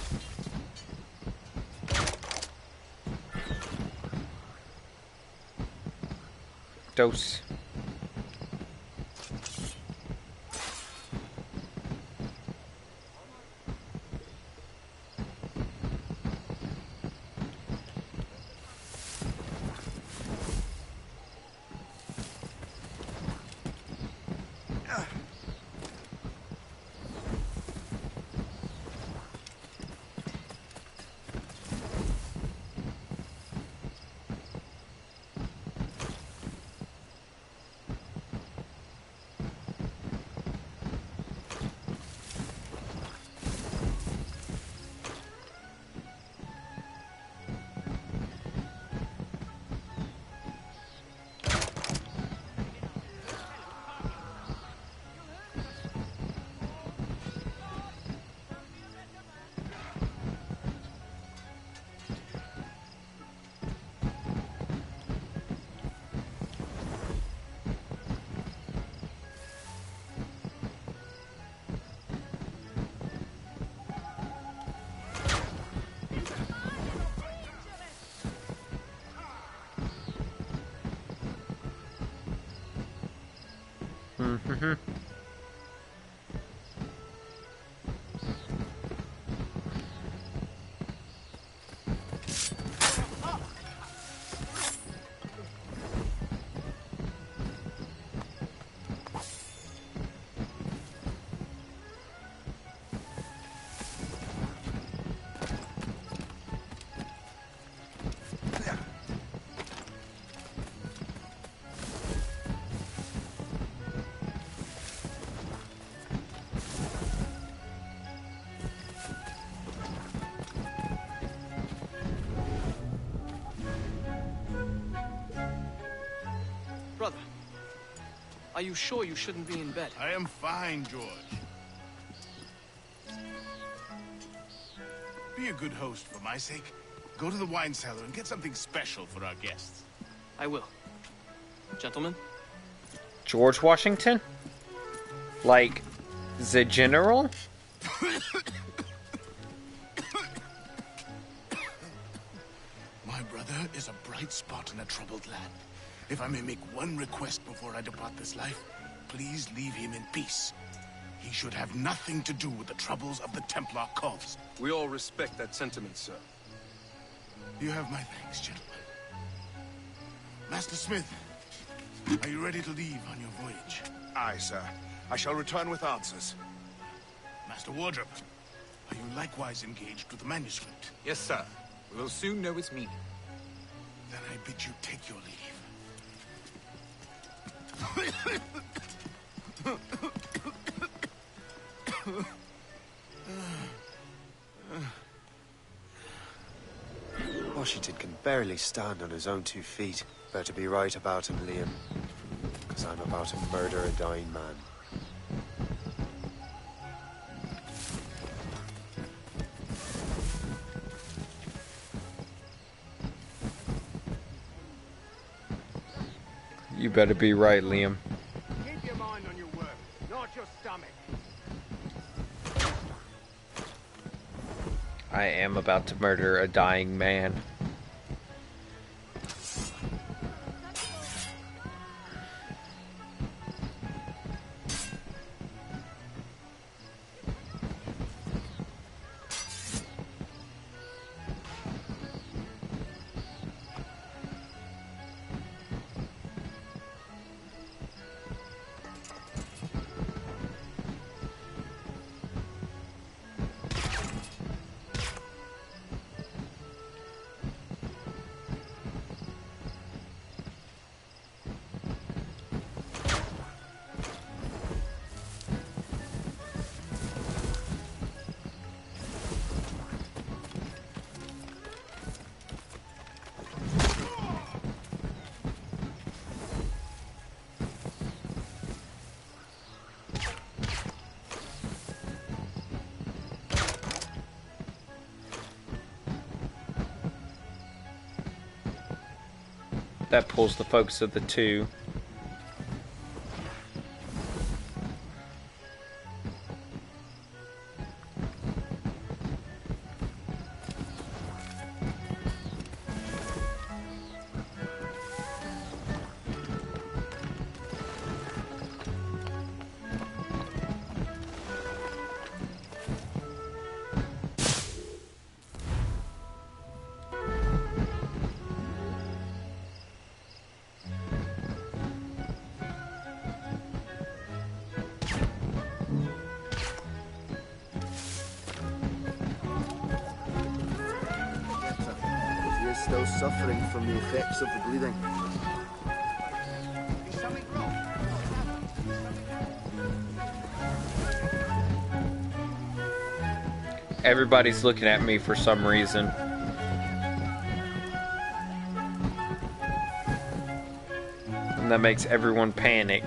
Dose. Mm-hmm. Brother, are you sure you shouldn't be in bed? I am fine, George. Be a good host for my sake. Go to the wine cellar and get something special for our guests. I will. Gentlemen? George Washington? Like, the general? My brother is a bright spot in a troubled land. If I may make one request before I depart this life, please leave him in peace. He should have nothing to do with the troubles of the Templar cause. We all respect that sentiment, sir. You have my thanks, gentlemen. Master Smith, are you ready to leave on your voyage? Aye, sir. I shall return with answers. Master Wardrop, are you likewise engaged with the manuscript? Yes, sir. We will soon know its meaning. Then I bid you take your leave. Washington can barely stand on his own 2 feet. Better be right about him, Liam. Because I'm about to murder a dying man. You better be right, Liam. Keep your mind on your work, not your stomach. I am about to murder a dying man. That pulls the focus of the two. You're still suffering from the effects of the bleeding. Everybody's looking at me for some reason. And that makes everyone panic.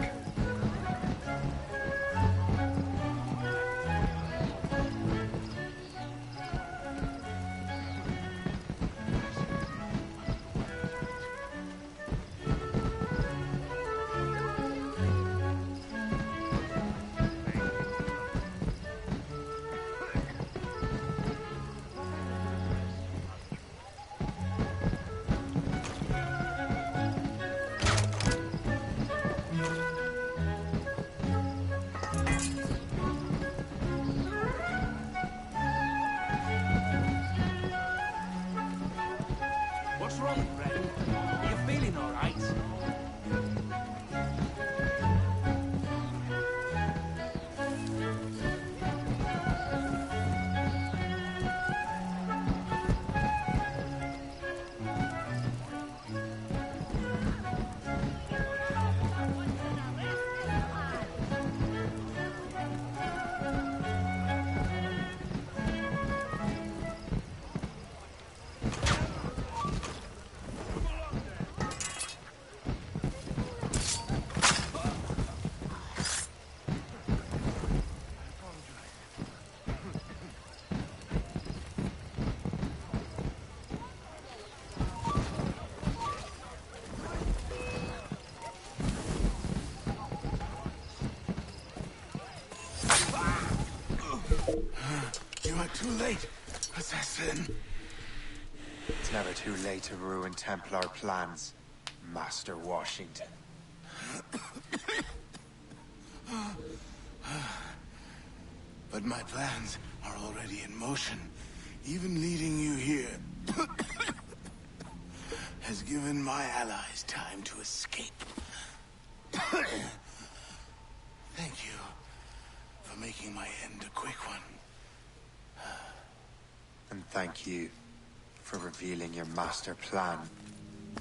What's wrong, Red? Are you feeling all right? You are too late, assassin. It's never too late to ruin Templar plans, Master Washington. But my plans are already in motion. Even leading you here has given my allies time to escape. Thank you for making my end a quick one. And thank you for revealing your master plan,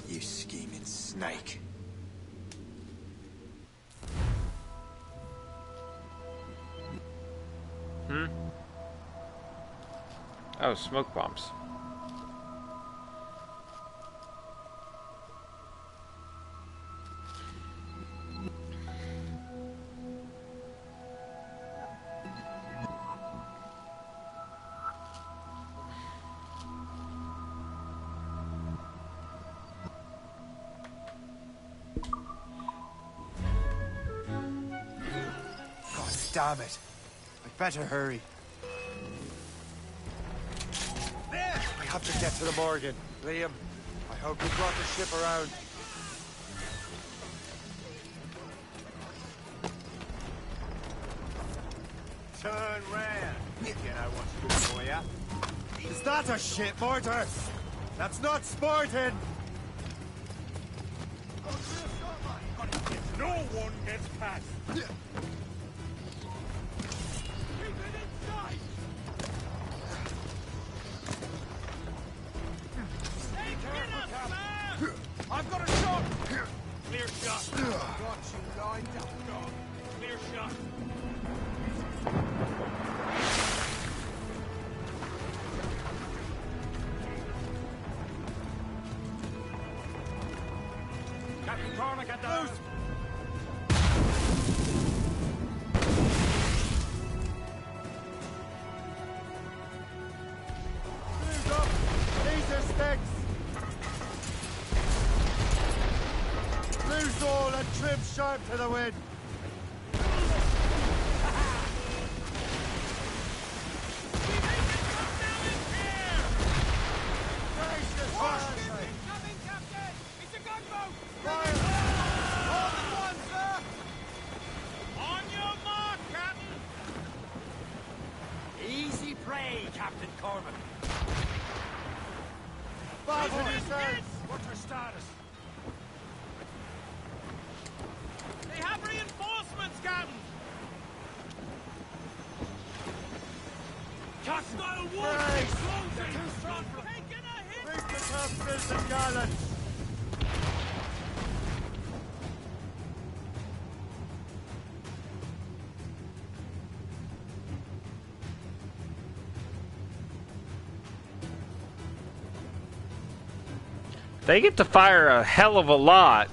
you scheming snake. Oh, smoke bombs. God damn it. I'd better hurry. I have to get to the Morgan. Liam, I hope you brought the ship around. Turn round. You know what's good for you. Is that a ship mortar? That's not sporting! No one gets past. I've got a shot! Clear shot. Got you lined up, dog. Clear shot. Captain Cormac at the loose! Move up! Laser sticks! trim sharp to the wind. Easy prey, Captain Corbin. What's our status? They have reinforcements, Captain! Hostile wolves closing! Too strong for taking a hit! Reach the top, Milton Garland. They get to fire a hell of a lot.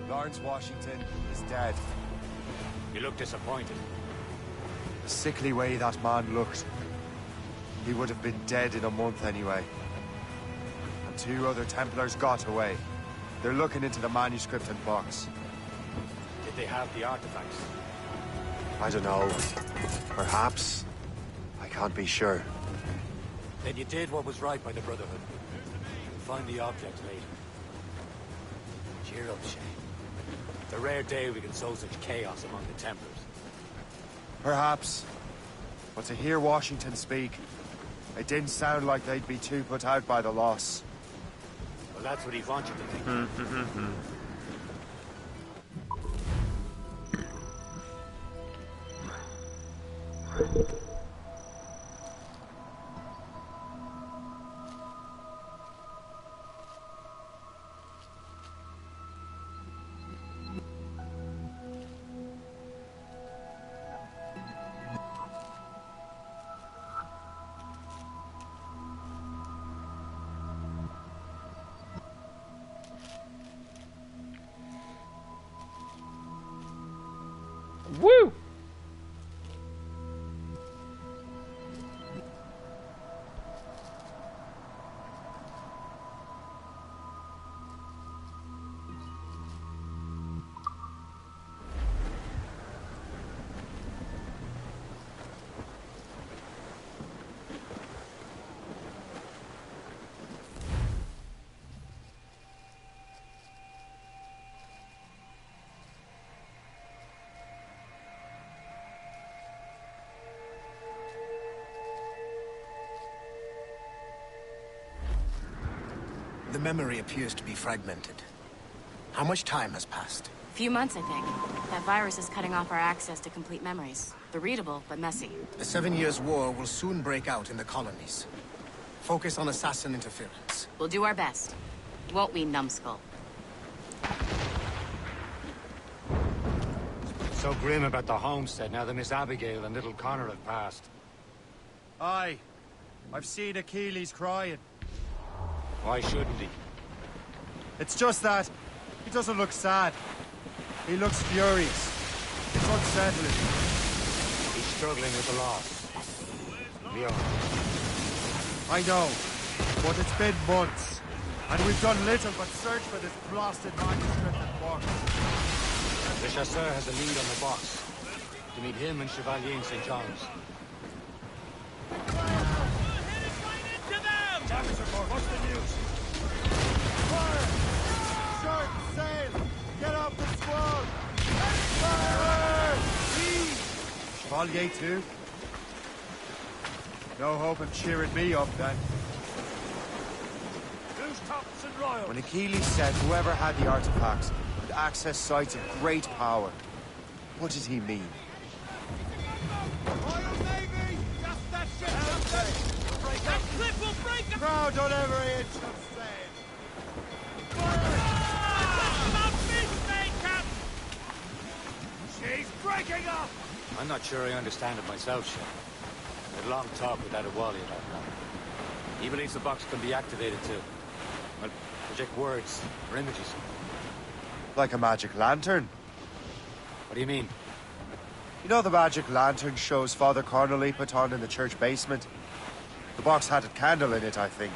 Lawrence Washington is dead. You look disappointed. The sickly way that man looked. He would have been dead in a month anyway. And 2 other Templars got away. They're looking into the manuscript and box. Did they have the artifacts? I don't know. Perhaps. I can't be sure. Then you did what was right by the Brotherhood. You'll find the objects later. Cheer up, Shay. It's a rare day we can sow such chaos among the Templars. Perhaps. But to hear Washington speak, it didn't sound like they'd be too put out by the loss. Well, that's what he wants you to think. Woo! The memory appears to be fragmented. How much time has passed? A few months, I think. That virus is cutting off our access to complete memories. They're readable, but messy. The 7 Years' War will soon break out in the colonies. Focus on assassin interference. We'll do our best. Won't we, numbskull? So grim about the homestead now that Miss Abigail and little Connor have passed. Aye. I've seen Achilles crying. Why shouldn't he? It's just that he doesn't look sad. He looks furious. It's unsettling. He's struggling with the loss. Leon. I know, but it's been months, and we've done little but search for this blasted manuscript and box. The chasseur has a lead on the box. To meet him and Chevalier in St. John's. Damage report, what's the news? Fire! Short sail! Get off the squad! Fire! Chevalier too? No hope of cheering me up then. Who's Thompson Royal? When Achilles said whoever had the artifacts would access sites of great power, what did he mean? Royal Navy! Just that ship! Just that! That cliff will break up! Crowd on every inch of sail! She's breaking up! I'm not sure I understand it myself, Shep. I had a long talk with Adewale about that. He believes the box can be activated to, well, project words or images. Like a magic lantern? What do you mean? You know the magic lantern shows Father Connolly put on in the church basement? The box had a candle in it, I think.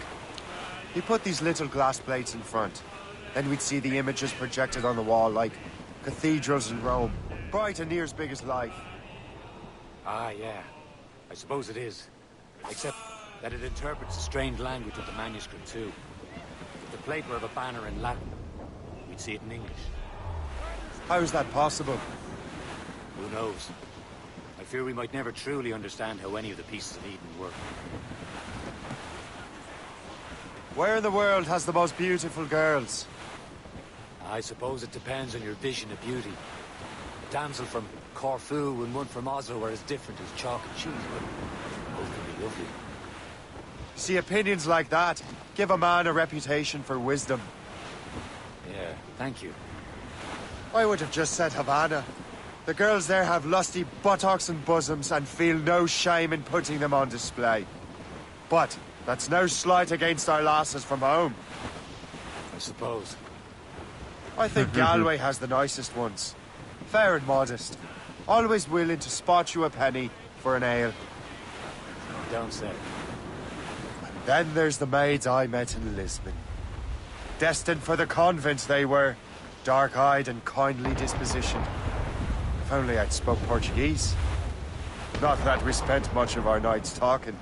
He put these little glass plates in front. Then we'd see the images projected on the wall like cathedrals in Rome. Bright and near as big as life. Ah, yeah. I suppose it is. Except that it interprets the strange language of the manuscript, too. If the plate were of a banner in Latin, we'd see it in English. How is that possible? Who knows? I fear we might never truly understand how any of the pieces of Eden work. Where in the world has the most beautiful girls? I suppose it depends on your vision of beauty. A damsel from Corfu and one from Oslo are as different as chalk and cheese, but both can be lovely. See, opinions like that give a man a reputation for wisdom. Yeah, thank you. I would have just said Havana. The girls there have lusty buttocks and bosoms and feel no shame in putting them on display. But that's no slight against our lasses from home. I suppose. I think Galway has the nicest ones. Fair and modest. Always willing to spot you a penny for an ale. Don't say. And then there's the maids I met in Lisbon. Destined for the convent they were. Dark-eyed and kindly dispositioned. If only I'd spoke Portuguese. Not that we spent much of our nights talking.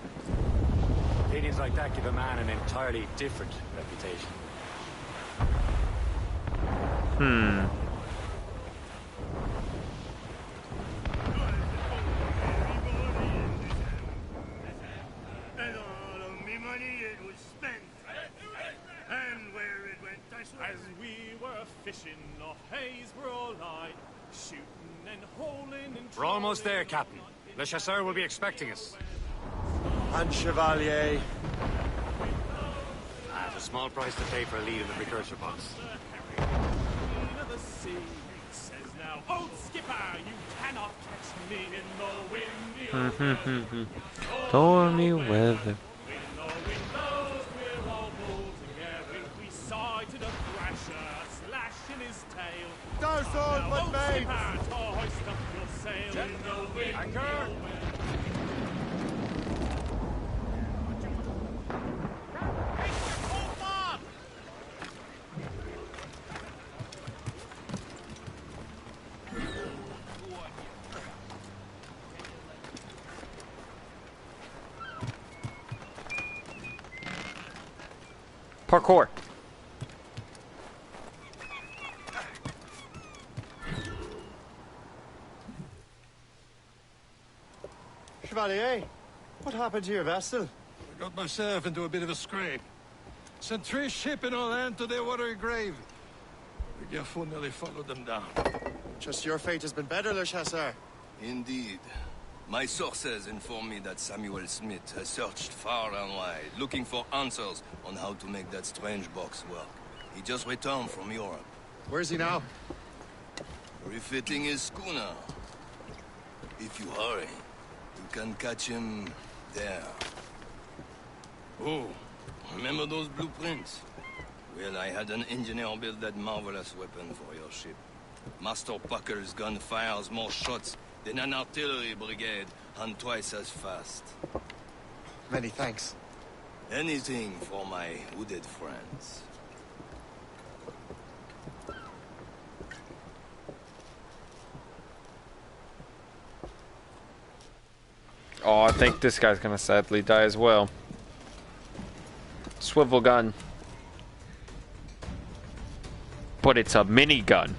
Opinions like that give a man an entirely different reputation. And all of me money it was spent. And where it went, I swear. As we were fishing off Haysborough Light, shooting and holing and... We're almost there, Captain. Le Chasseur will be expecting us. And Chevalier. It's a small price to pay for a lead in the precursor box. Of the sea says now, "Oh, skipper, you cannot catch me in the windy Stormy weather. When the wind blows, we're all pulled together. We sighted a thrasher, slashing his tail. Douse all Now, but oh, mates. skipper, to hoist up your sail in the wind. Anchor! Parkour. Chevalier, what happened to your vessel? I got myself into a bit of a scrape. Sent 3 ships in our land to their watery grave. The Gerfaut nearly followed them down. Just your fate has been better, Le Chasseur. Indeed. My sources inform me that Samuel Smith has searched far and wide, looking for answers on how to make that strange box work. He just returned from Europe. Where's he now? Refitting his schooner. If you hurry, you can catch him there. Oh, remember those blueprints? Well, I had an engineer build that marvelous weapon for your ship. Master Pucker's gun fires more shots than an artillery brigade, and twice as fast. Many thanks. Anything for my wounded friends. Oh, I think this guy's gonna sadly die as well. Swivel gun. But it's a minigun.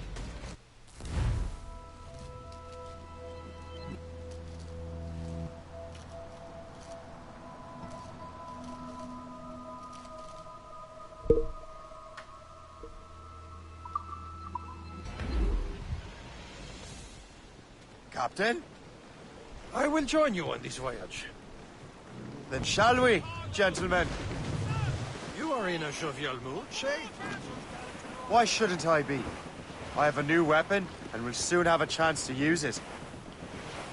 Captain? I will join you on this voyage. Then shall we, gentlemen? You are in a jovial mood, Shay? Why shouldn't I be? I have a new weapon, and will soon have a chance to use it.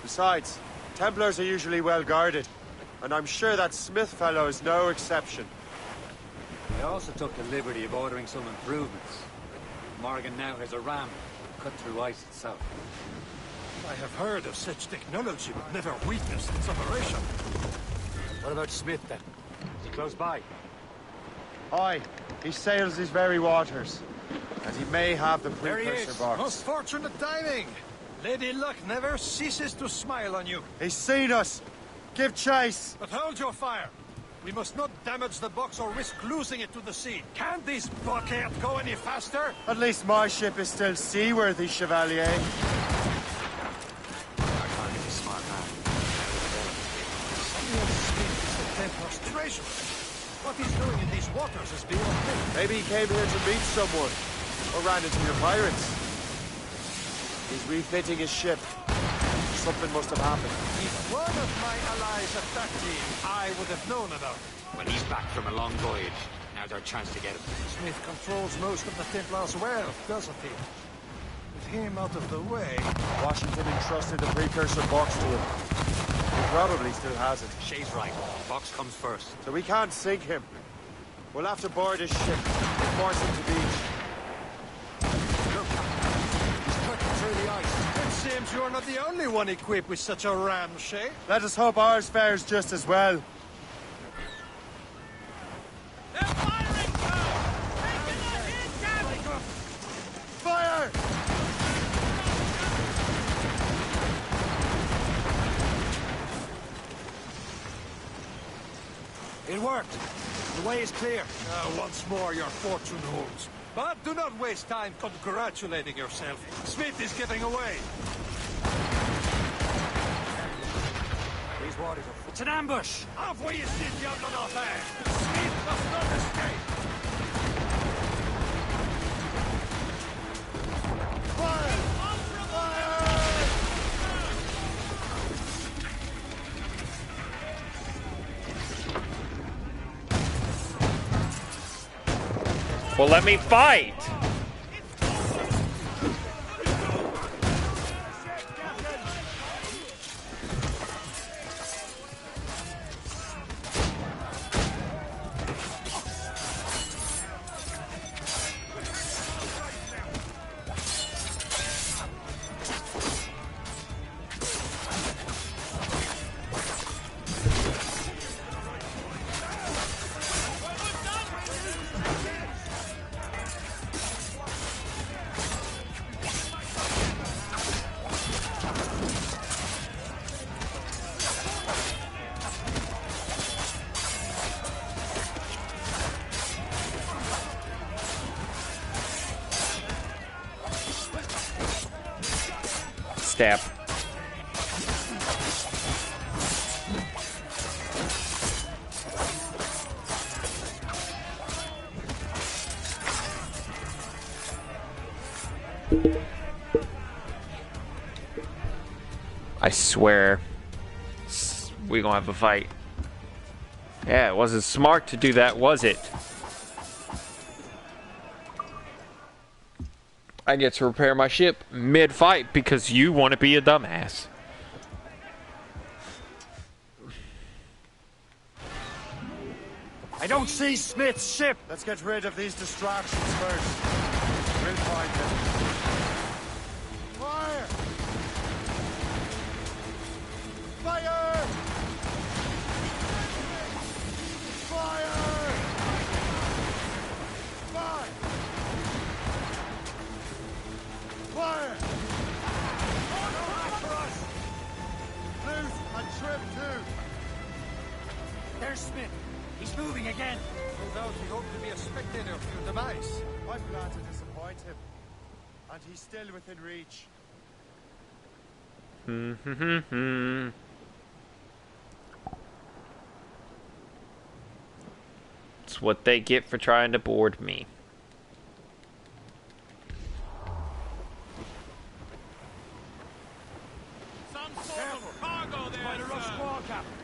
Besides, Templars are usually well guarded, and I'm sure that Smith fellow is no exception. I also took the liberty of ordering some improvements. Morgan now has a ram cut through ice itself. I have heard of such technology, but never witnessed its operation. What about Smith, then? Is he close by? Aye, he sails these very waters. And he may have the There he precursor is. box. Most fortunate timing. Lady Luck never ceases to smile on you. He's seen us. Give chase. But hold your fire. We must not damage the box or risk losing it to the sea. Can't this blockade go any faster? At least my ship is still seaworthy, Chevalier. Smart man. Samuel Smith is the Templar's treasure. What he's doing in these waters is beyond me. Maybe he came here to meet someone. Or ran into your pirates. He's refitting his ship. Something must have happened. If one of my allies attacked him, I would have known about it. Well, he's back from a long voyage. Now's our chance to get him. Smith controls most of the Templars' wealth, doesn't he? With him out of the way... Washington entrusted the precursor box to him. He probably still has it. Shay's right. Box comes first. So we can't sink him. We'll have to board his ship and force him to beach. Look, he's cutting through the ice. It seems you're not the only one equipped with such a ram, Shay. Let us hope ours fares just as well. They're firing, sir! Taking a hit, Captain! Fire! It worked. The way is clear. Once more, your fortune holds. But do not waste time congratulating yourself. Smith is getting away. These waters are... It's an ambush! Envoyez ces diables en enfer! Smith does not escape! Fire! Well, let me fight! Stab. I swear, we gonna have a fight. Yeah, it wasn't smart to do that, was it? I get to repair my ship mid-fight because you want to be a dumbass. I don't see Smith's ship. Let's get rid of these distractions first. We'll find them. Fire! Fire! Fire! Fire! Fire! For us! Loose and trim too. There's Smith. He's moving again. No doubt he hoped to be a spectator of your demise. I'm glad to disappoint him. And he's still within reach. It's what they get for trying to board me. Some sort of cargo there, Quite a rough sir. squall, Captain.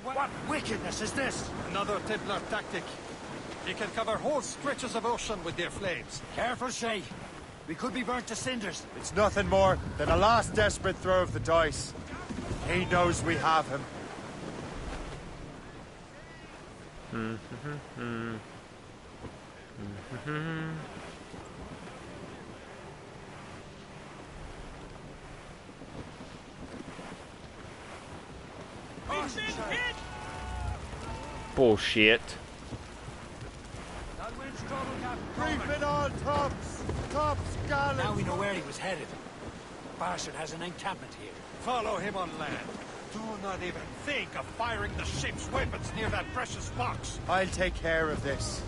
What wickedness is this? Another Templar tactic. They can cover whole stretches of ocean with their flames. Careful, Shay. We could be burnt to cinders. It's nothing more than a last desperate throw of the dice. He knows we have him. Bullshit. Brief it all, tops! Tops, gallants! Now we know where he was headed. Bastard has an encampment here. Follow him on land. Do not even think of firing the ship's weapons near that precious box. I'll take care of this.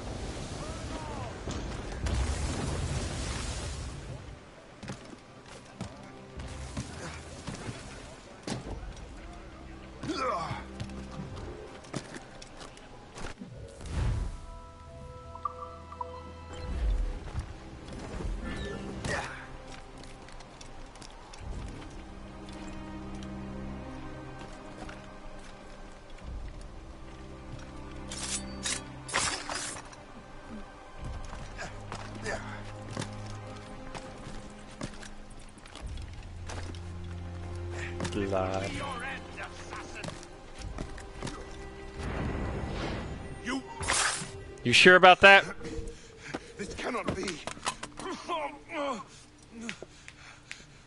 Blood. You sure about that? This cannot be.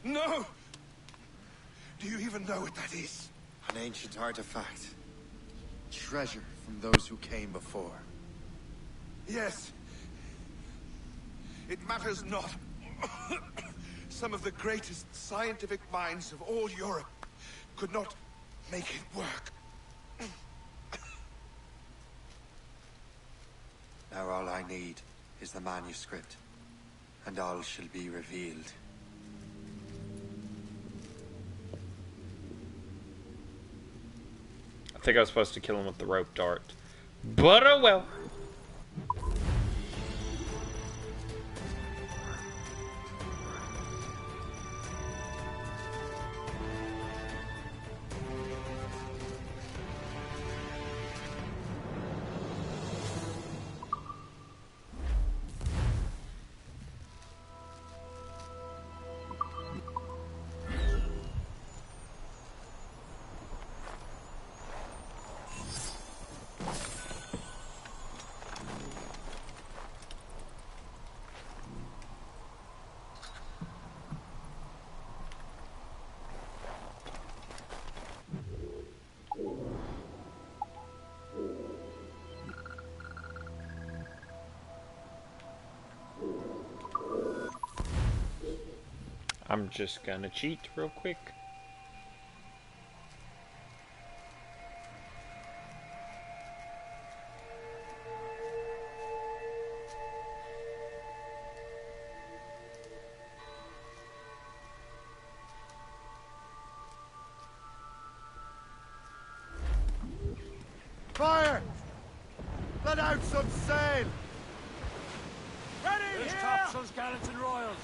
No! Do you even know what that is? An ancient artifact. Treasure from those who came before. Yes. It matters not. Some of the greatest scientific minds of all Europe could not make it work. Now all I need is the manuscript, and all shall be revealed. I think I was supposed to kill him with the rope dart. But oh well. I'm just gonna cheat real quick. Fire! Let out some sail! Ready There's here! topsails, gallants, and royals.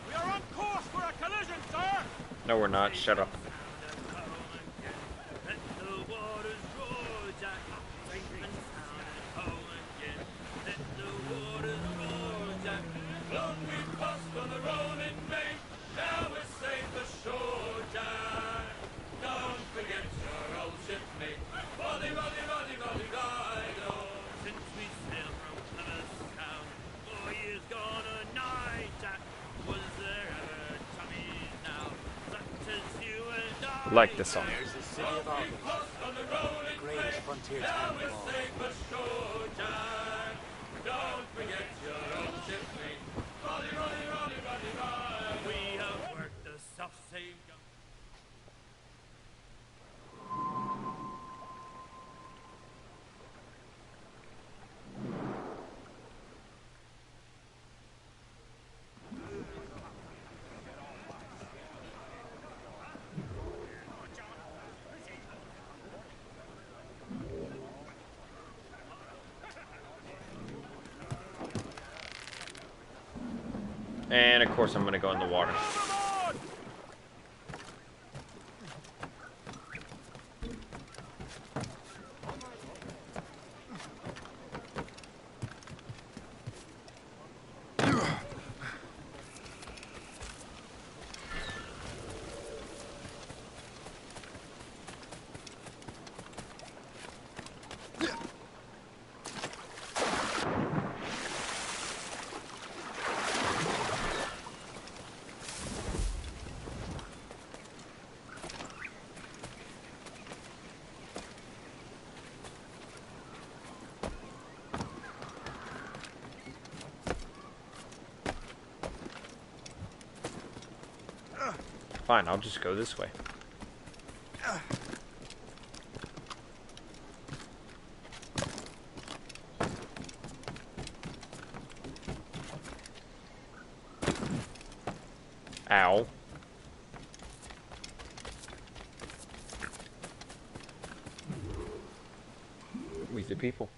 We are on course for a collision, sir! No, we're not. Shut up. Like this song. There's the city of Albany, the greatest frontier town of all. We have worked the self-same gun. And of course I'm gonna go in the water. Fine, I'll just go this way. Ow. We the people.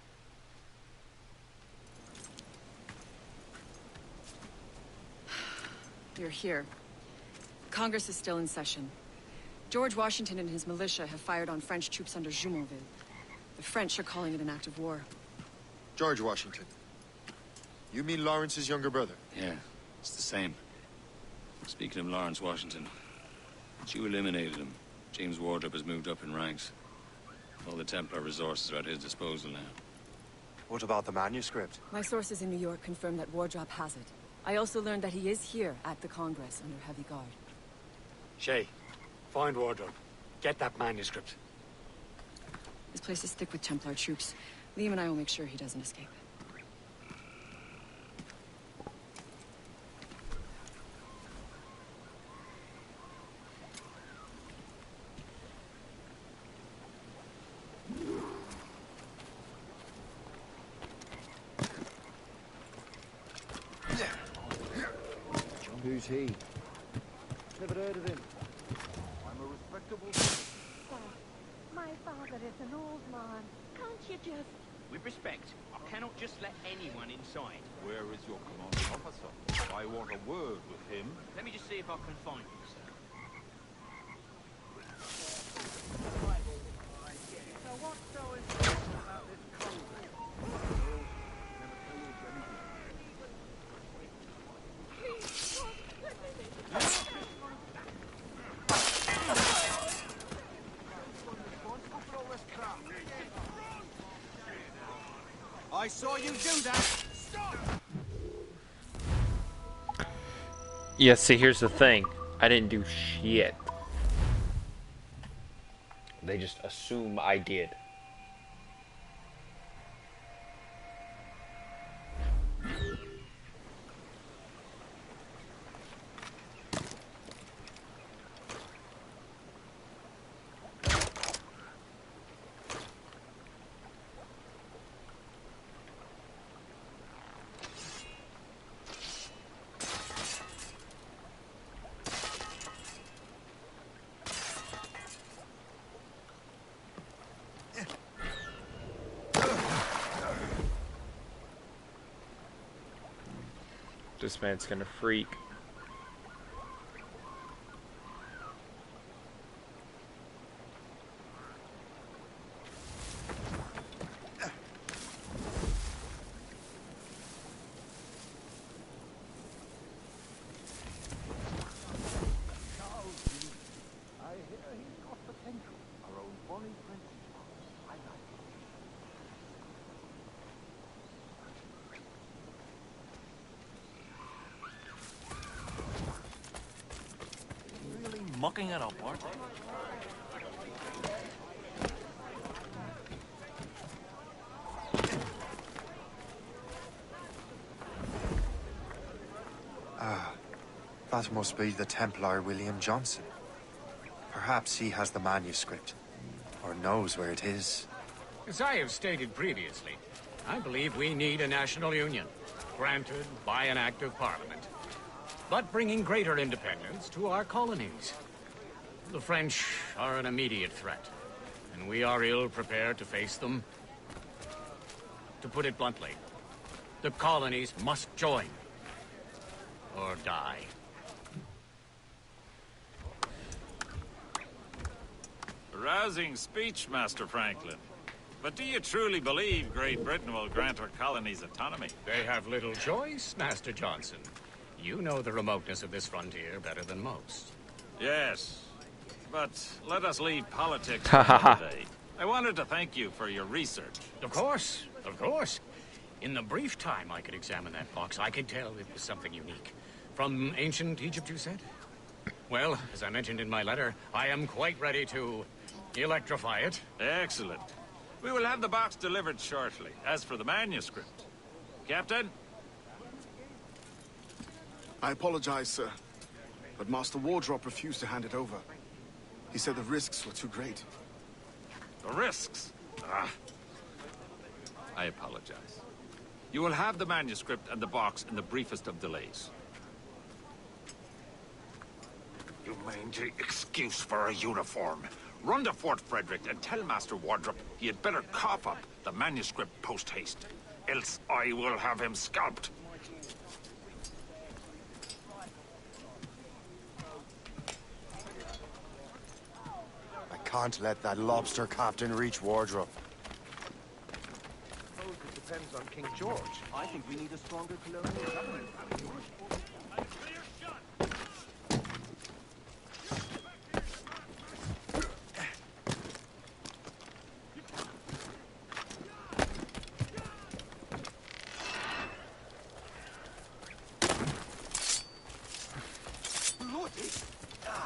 You're here. Congress is still in session. George Washington and his militia have fired on French troops under Jumonville. The French are calling it an act of war. George Washington. You mean Lawrence's younger brother? Yeah, it's the same. Speaking of Lawrence Washington, but you eliminated him. James Wardrop has moved up in ranks. All the Templar resources are at his disposal now. What about the manuscript? My sources in New York confirm that Wardrop has it. I also learned that he is here at the Congress under heavy guard. Shay, find Wardrop. Get that manuscript. This place is thick with Templar troops. Liam and I will make sure he doesn't escape. Who's he? Never heard of him. I'm a respectable... My father is an old man. Can't you just... With respect, I cannot just let anyone inside. Where is your commanding officer? I want a word with him. Let me just see if I can find him, sir. So what's so important about this congress? I saw you do that! Yeah, see, here's the thing. I didn't do shit. They just assume I did. This man's gonna freak. I hear he's got potential. Our own bonny princess. I like it. Really mucking it up, aren't they? Ah, that must be the Templar William Johnson. Perhaps he has the manuscript, or knows where it is. As I have stated previously, I believe we need a national union, granted by an act of parliament, but bringing greater independence to our colonies. The French are an immediate threat, and we are ill prepared to face them. To put it bluntly, the colonies must join, or die. Rousing speech, Master Franklin. But do you truly believe Great Britain will grant her colonies autonomy? They have little choice, Master Johnson. You know the remoteness of this frontier better than most. Yes. But let us leave politics for another day. I wanted to thank you for your research. Of course, of course. In the brief time I could examine that box, I could tell it was something unique. From ancient Egypt, you said? Well, as I mentioned in my letter, I am quite ready to electrify it. Excellent. We will have the box delivered shortly. As for the manuscript... Captain? I apologize, sir. But Master Wardrop refused to hand it over. He said the risks were too great. The risks? Ah. I apologize. You will have the manuscript and the box in the briefest of delays. You mangy excuse for a uniform. Run to Fort Frederick and tell Master Wardrop he had better cough up the manuscript post-haste. Else I will have him scalped. I can't let that lobster captain reach Wardrop. I suppose it depends on King George. I think we need a stronger colonial government.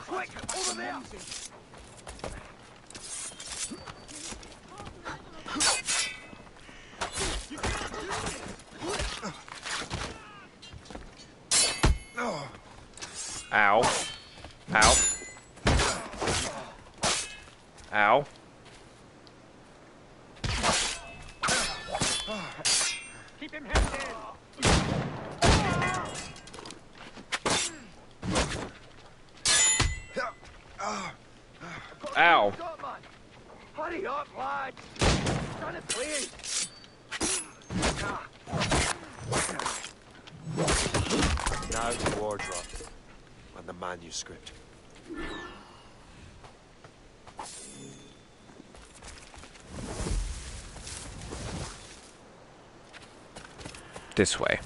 Quick, over there! Ow. Ow. Ow. Keep him hemmed in! Ow. Hurry up, lad! Done it, please! Now to Wardrop and the manuscript. This way.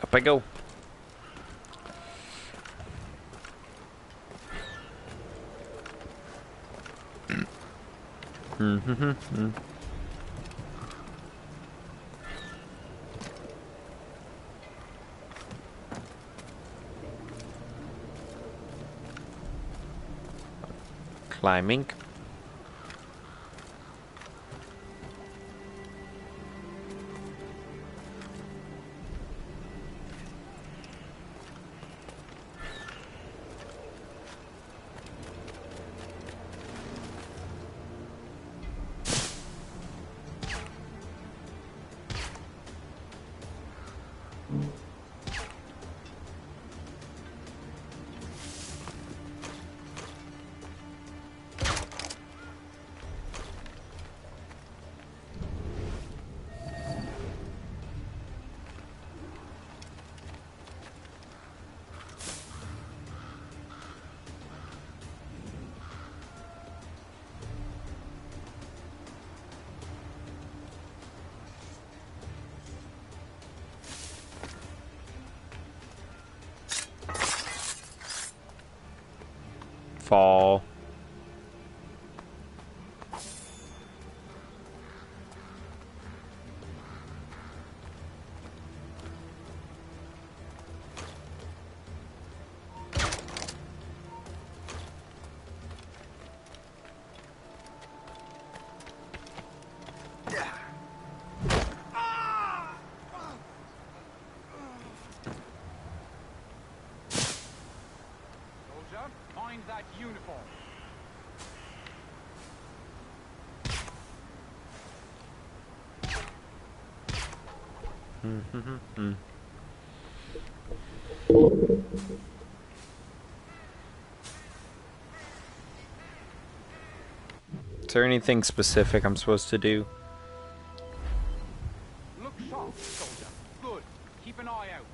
Up I go. Climbing. Fall. Soldier, find that uniform. Is there anything specific I'm supposed to do? Look sharp, soldier. Good. Keep an eye out.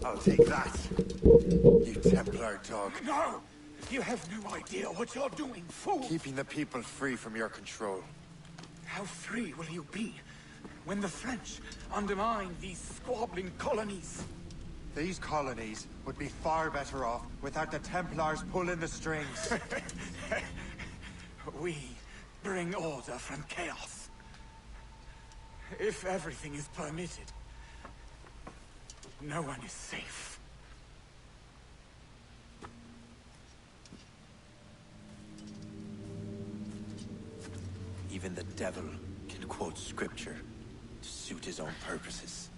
I'll take that, you Templar dog. No! You have no idea what you're doing, fool! Keeping the people free from your control. How free will you be when the French undermine these squabbling colonies? These colonies would be far better off without the Templars pulling the strings. We bring order from chaos. If everything is permitted, no one is safe. Even the devil can quote scripture to suit his own purposes.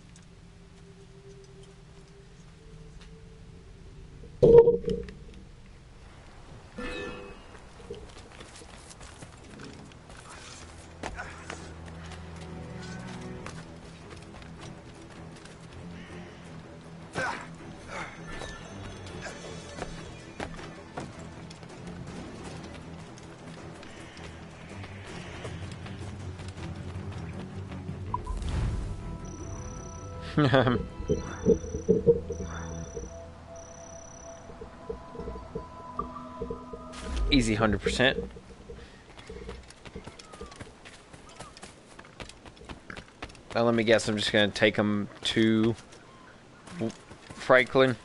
Easy 100%. Now let me guess, I'm just gonna take him to Franklin.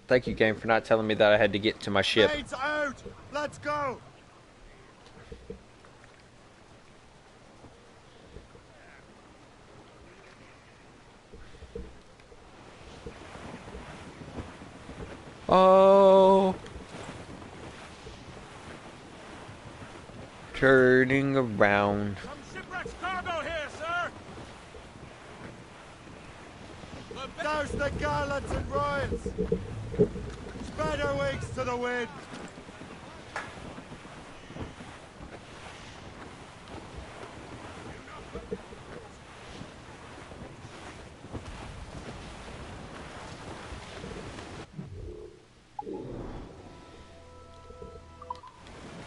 Thank you, game, for not telling me that I had to get to my ship. Mates out! Let's go! Oh, turning around. Some shipwrecked cargo here, sir! Douse the gallants and royals! Spread our wings to the wind!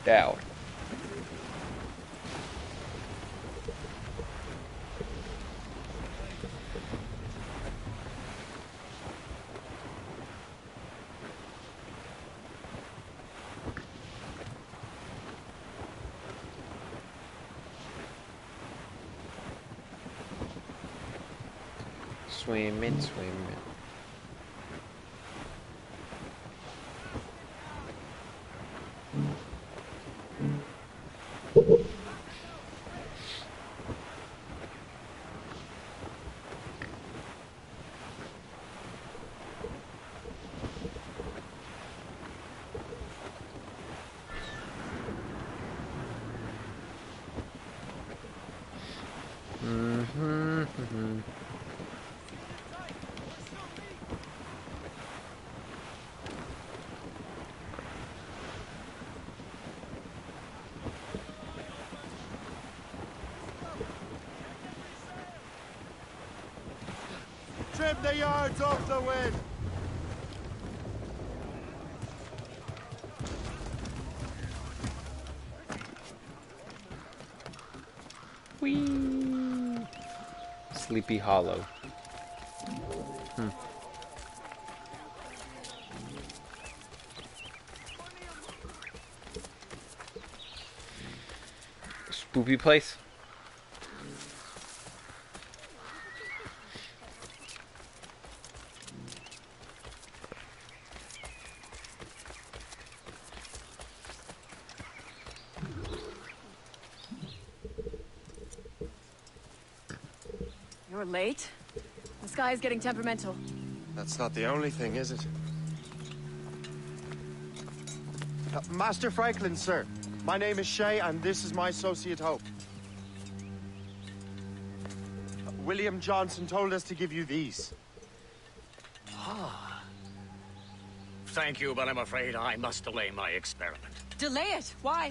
Down. Swimming, swimming. Trim the yards off the wind! Whee! Sleepy Hollow. Spoopy place. You're late? The sky is getting temperamental. That's not the only thing, is it? Master Franklin, sir. My name is Shay, and this is my associate Hope. William Johnson told us to give you these. thank you, but I'm afraid I must delay my experiment. Delay it? Why?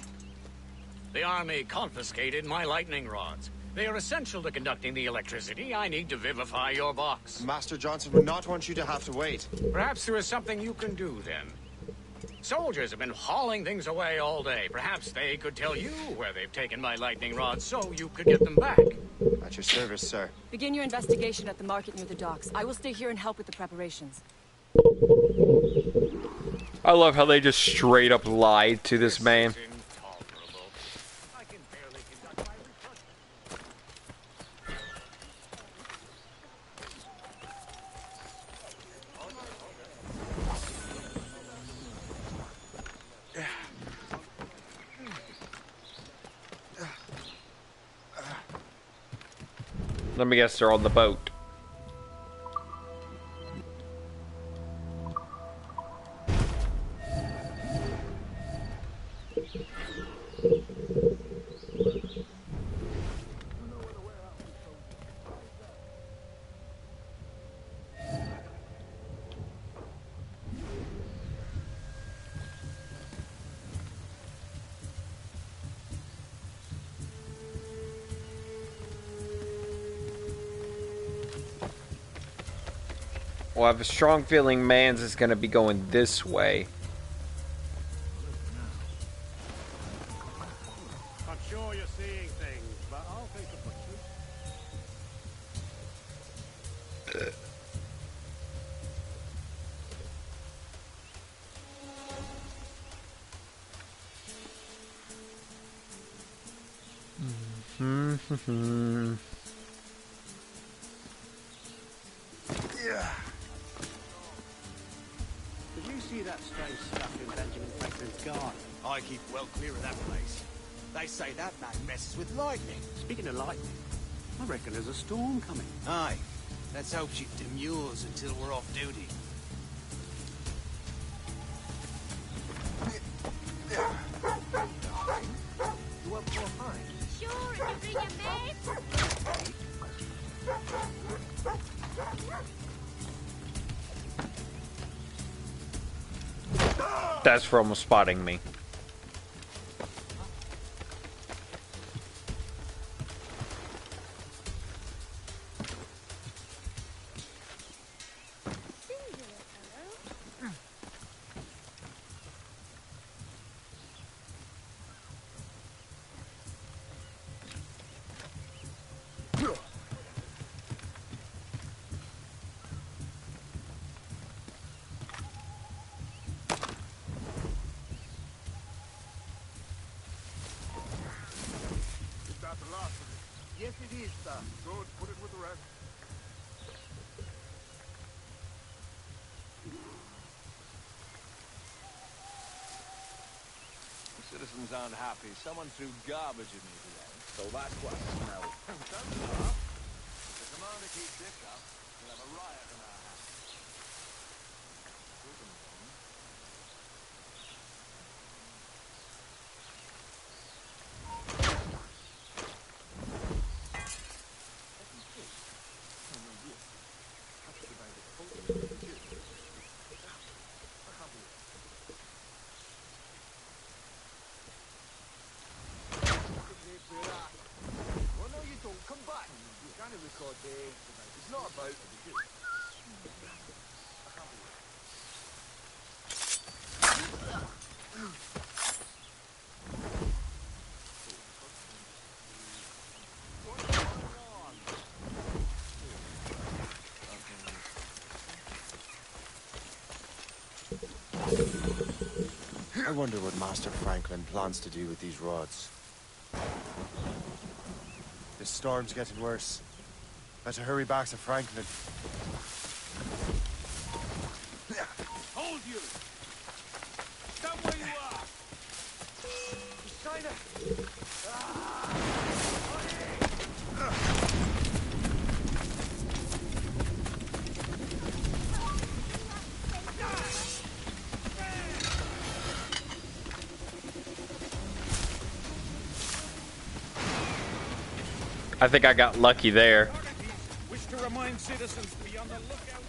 The army confiscated my lightning rods. They are essential to conducting the electricity I need to vivify your box. Master Johnson would not want you to have to wait. Perhaps there is something you can do, then. Soldiers have been hauling things away all day. Perhaps they could tell you where they've taken my lightning rods so you could get them back. At your service, sir. Begin your investigation at the market near the docks. I will stay here and help with the preparations. I love how they just straight up lied to this man. Let me guess, they're on the boat. Well, I have a strong feeling Mans is going to be going this way. I'm sure you're seeing things, but I'll think of what Did you see that strange stuff in Benjamin Franklin's garden? I keep well clear of that place. They say that man messes with lightning. Speaking of lightning, I reckon there's a storm coming. Aye. Let's hope she demurs until we're off duty. You up for a pint? Sure, if you bring your mate. That's for almost spotting me. Yes, it is, sir. Good. Put it with the rest. The citizens aren't happy. Someone threw garbage at me today. So that's what I smell. Don't laugh. If the commander keeps this up, we'll have a riot in our hands. Well, no, you don't. Come back. You're trying to record there. It's not about... I wonder what Master Franklin plans to do with these rods. The storm's getting worse. Better hurry back to Franklin. Hold you! Stop where you are! He's trying to... I think I got lucky there. Wish to remind citizens to be on the lookout.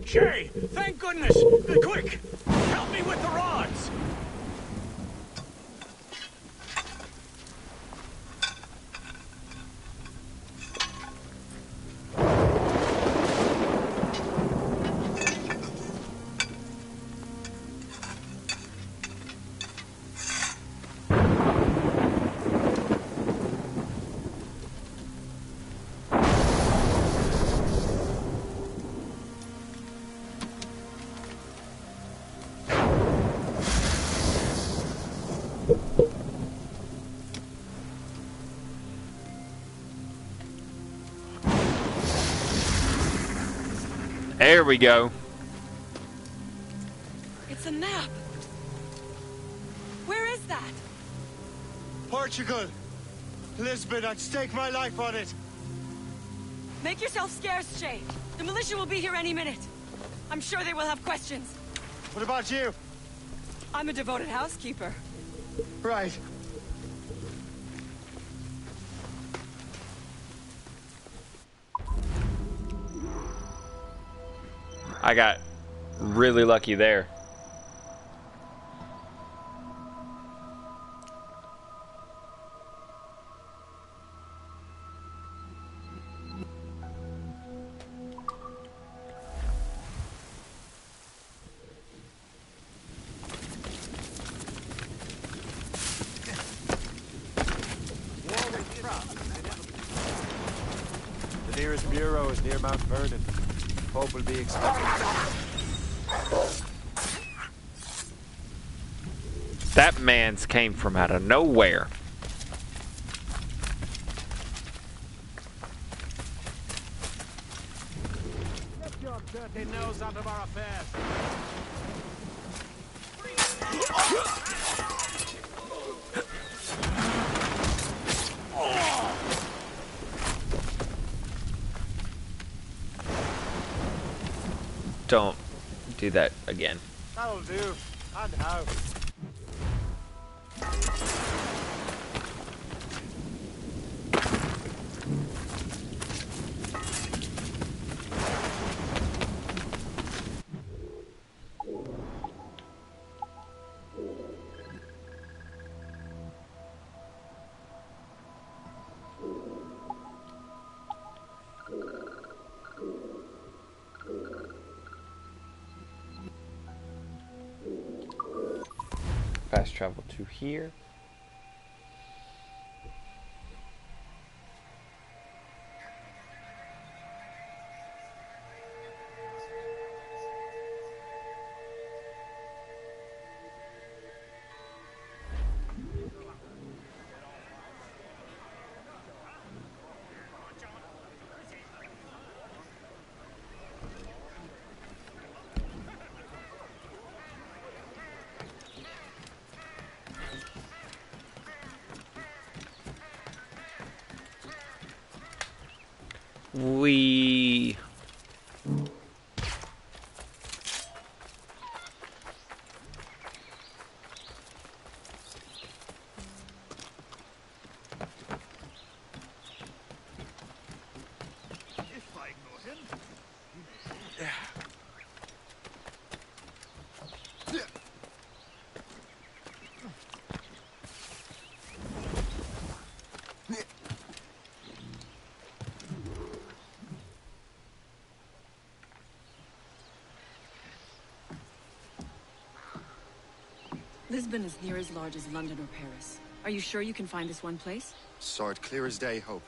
Shay, thank goodness! Quick! Help me with the rods! There we go. It's a map. Where is that? Portugal! Lisbon, I'd stake my life on it! Make yourself scarce, Shay. The militia will be here any minute. I'm sure they will have questions. What about you? I'm a devoted housekeeper. Right. I got really lucky there. The nearest bureau is near Mount Vernon. Hope will be expected. That man's came from out of nowhere. Get your dirty nose out of our affairs. Don't do that again. That'll do. And how? Fast travel to here. We If I know him. Lisbon is near as large as London or Paris. Are you sure you can find this one place? Sword clear as day, Hope.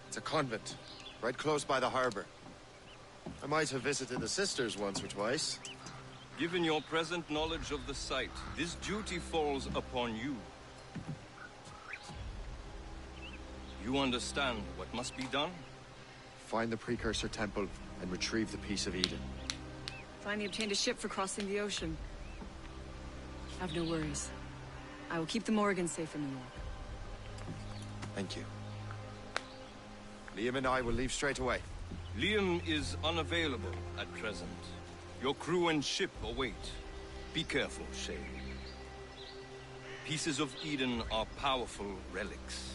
It's a convent, right close by the harbor. I might have visited the sisters once or twice. Given your present knowledge of the site, this duty falls upon you. You understand what must be done? Find the precursor temple and retrieve the Piece of Eden. Finally obtained a ship for crossing the ocean. Have no worries. I will keep the Morrigan safe in New York. Thank you. Liam and I will leave straight away. Liam is unavailable at present. Your crew and ship await. Be careful, Shay. Pieces of Eden are powerful relics.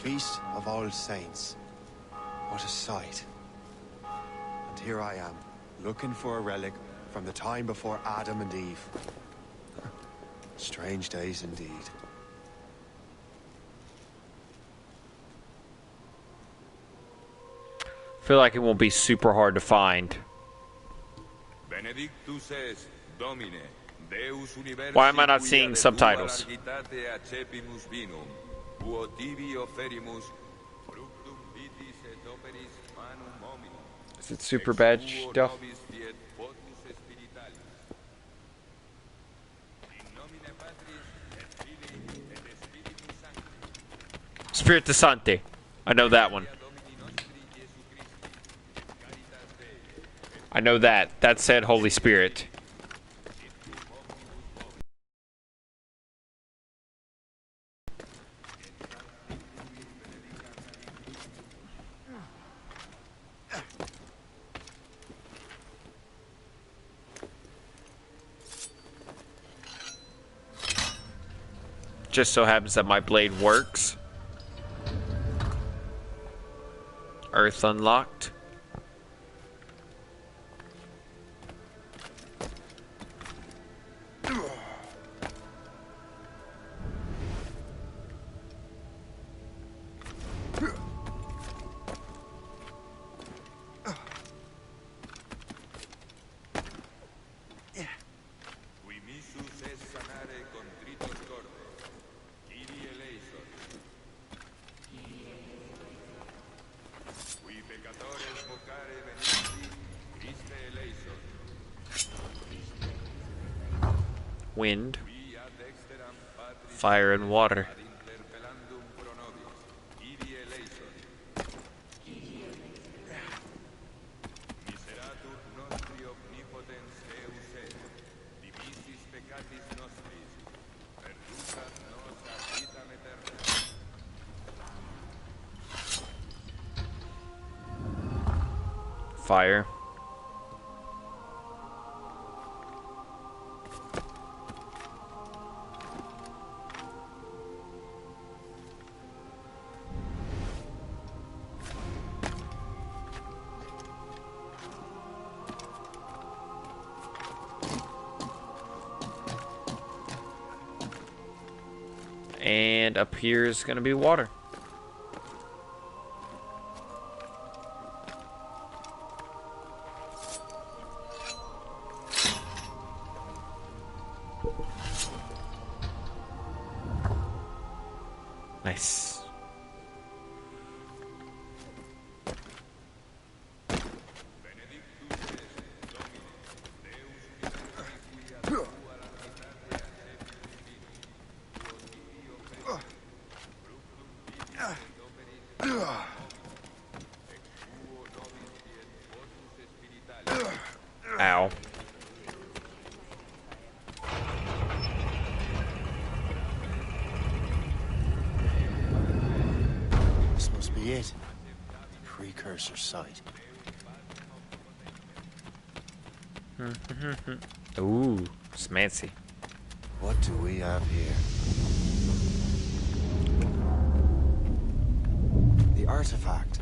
feast of All Saints. What a sight. And here I am, looking for a relic from the time before Adam and Eve. Strange days indeed. I feel like it won't be super hard to find. Benedictus est Domine, Deus universi Why am I not quia seeing de subtitles? tua largitate accepimus vinum, quo tibi offerimus, fructum vitis et operis manum homini. Is it super bad Quo stuff? nobis fiet votus spiritualis. In nomine Patris et Filii et Spiritus Sancti. Spiritus Sancti. I know that one. I know that. That said Holy Spirit. Just so happens that my blade works. Earth unlocked. Qui missus est sanare contritos corde, Kyrie eleison. Qui peccatores vocare veniti, Christe eleison. Wind. Fire and water. Ad interpellandum pro nobis, Kyrie eleison. Miseratur nostri omnipotens Deus et, dimissis peccatis nostris, perducat nos ad vitam aeterna. Fire. And up here is going to be water. Nice. Ow. This must be it. Precursor site. Ooh, smancy. What do we have here? The artifact.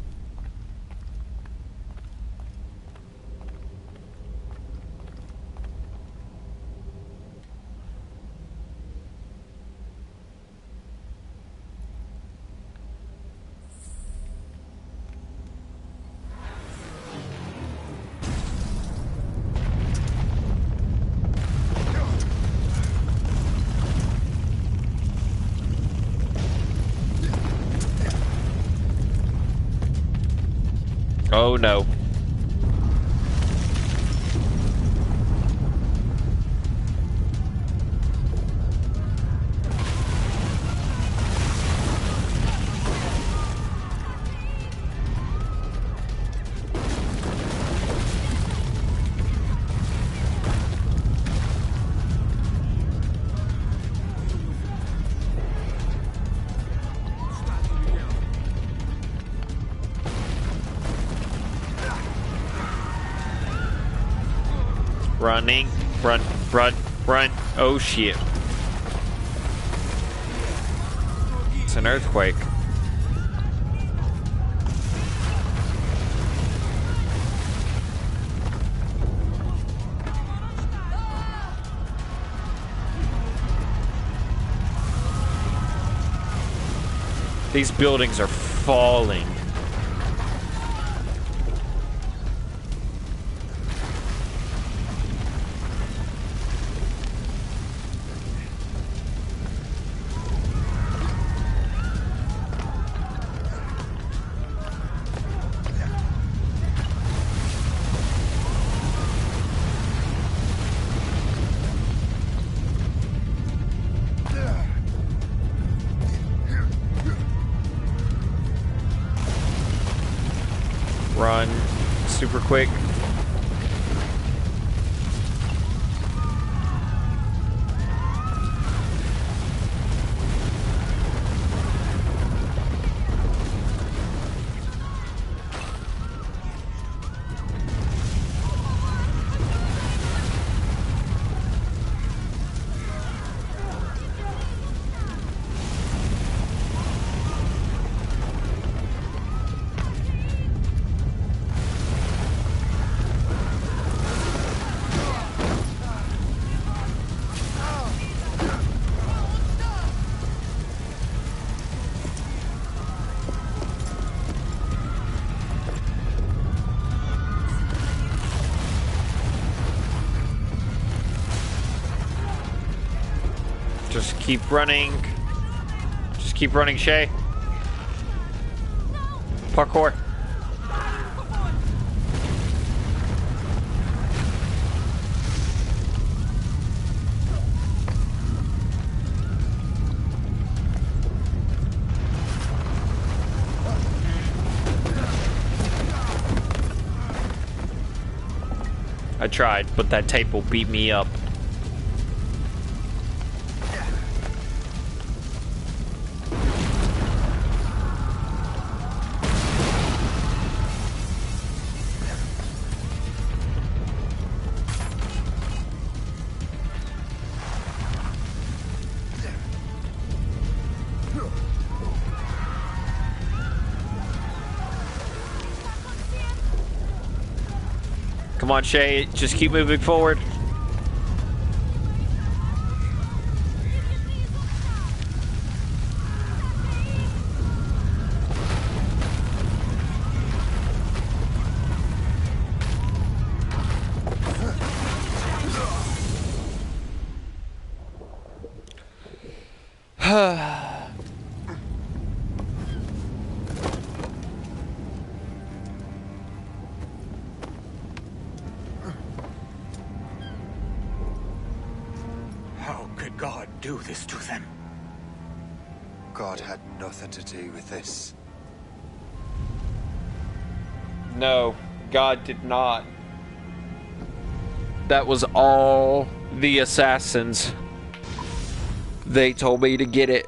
Oh no. Running. Run, run, run. Oh shit. It's an earthquake. these buildings are falling. Run super quick. Just keep running. Just keep running, Shay. Parkour. I tried, but that tape will beat me up. Come on, Shay, just keep moving forward. How could God do this to them? God had nothing to do with this. No, God did not. That was all the assassins. They told me to get it.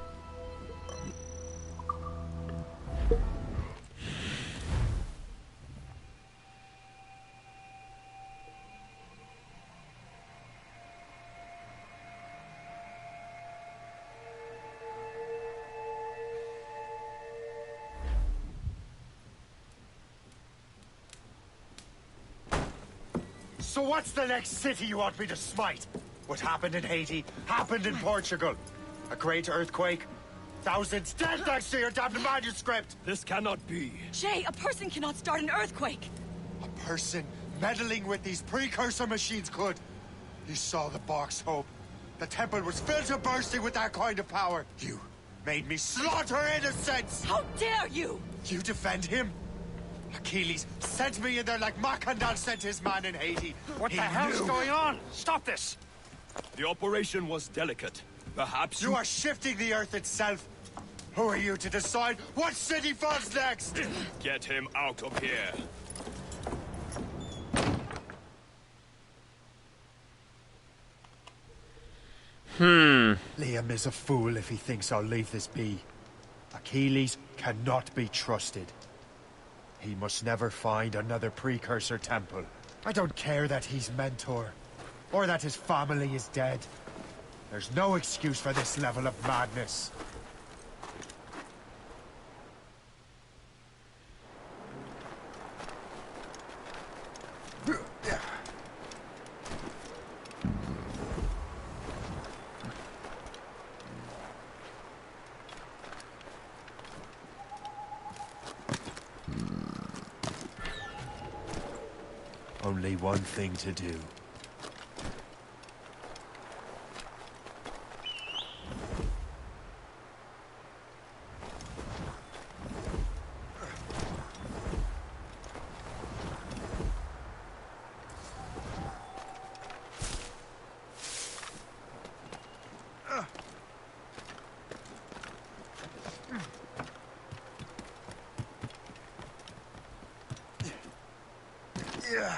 So what's the next city you want me to smite? What happened in Haiti happened in Portugal. A great earthquake. Thousands dead thanks to your damned manuscript! This cannot be. Shay, a person cannot start an earthquake. A person meddling with these precursor machines could. You saw the box, Hope. The temple was filled to bursting with that kind of power. You made me slaughter innocents! How dare you! You defend him? Achilles sent me in there like Macandal sent his man in Haiti. What the hell's going on? Stop this! The operation was delicate. Perhaps you are shifting the earth itself. Who are you to decide what city falls next? Get him out of here. Liam is a fool if he thinks I'll leave this be. Achilles cannot be trusted. He must never find another precursor temple. I don't care that he's mentor, or that his family is dead. There's no excuse for this level of madness. Only one thing to do. Yeah.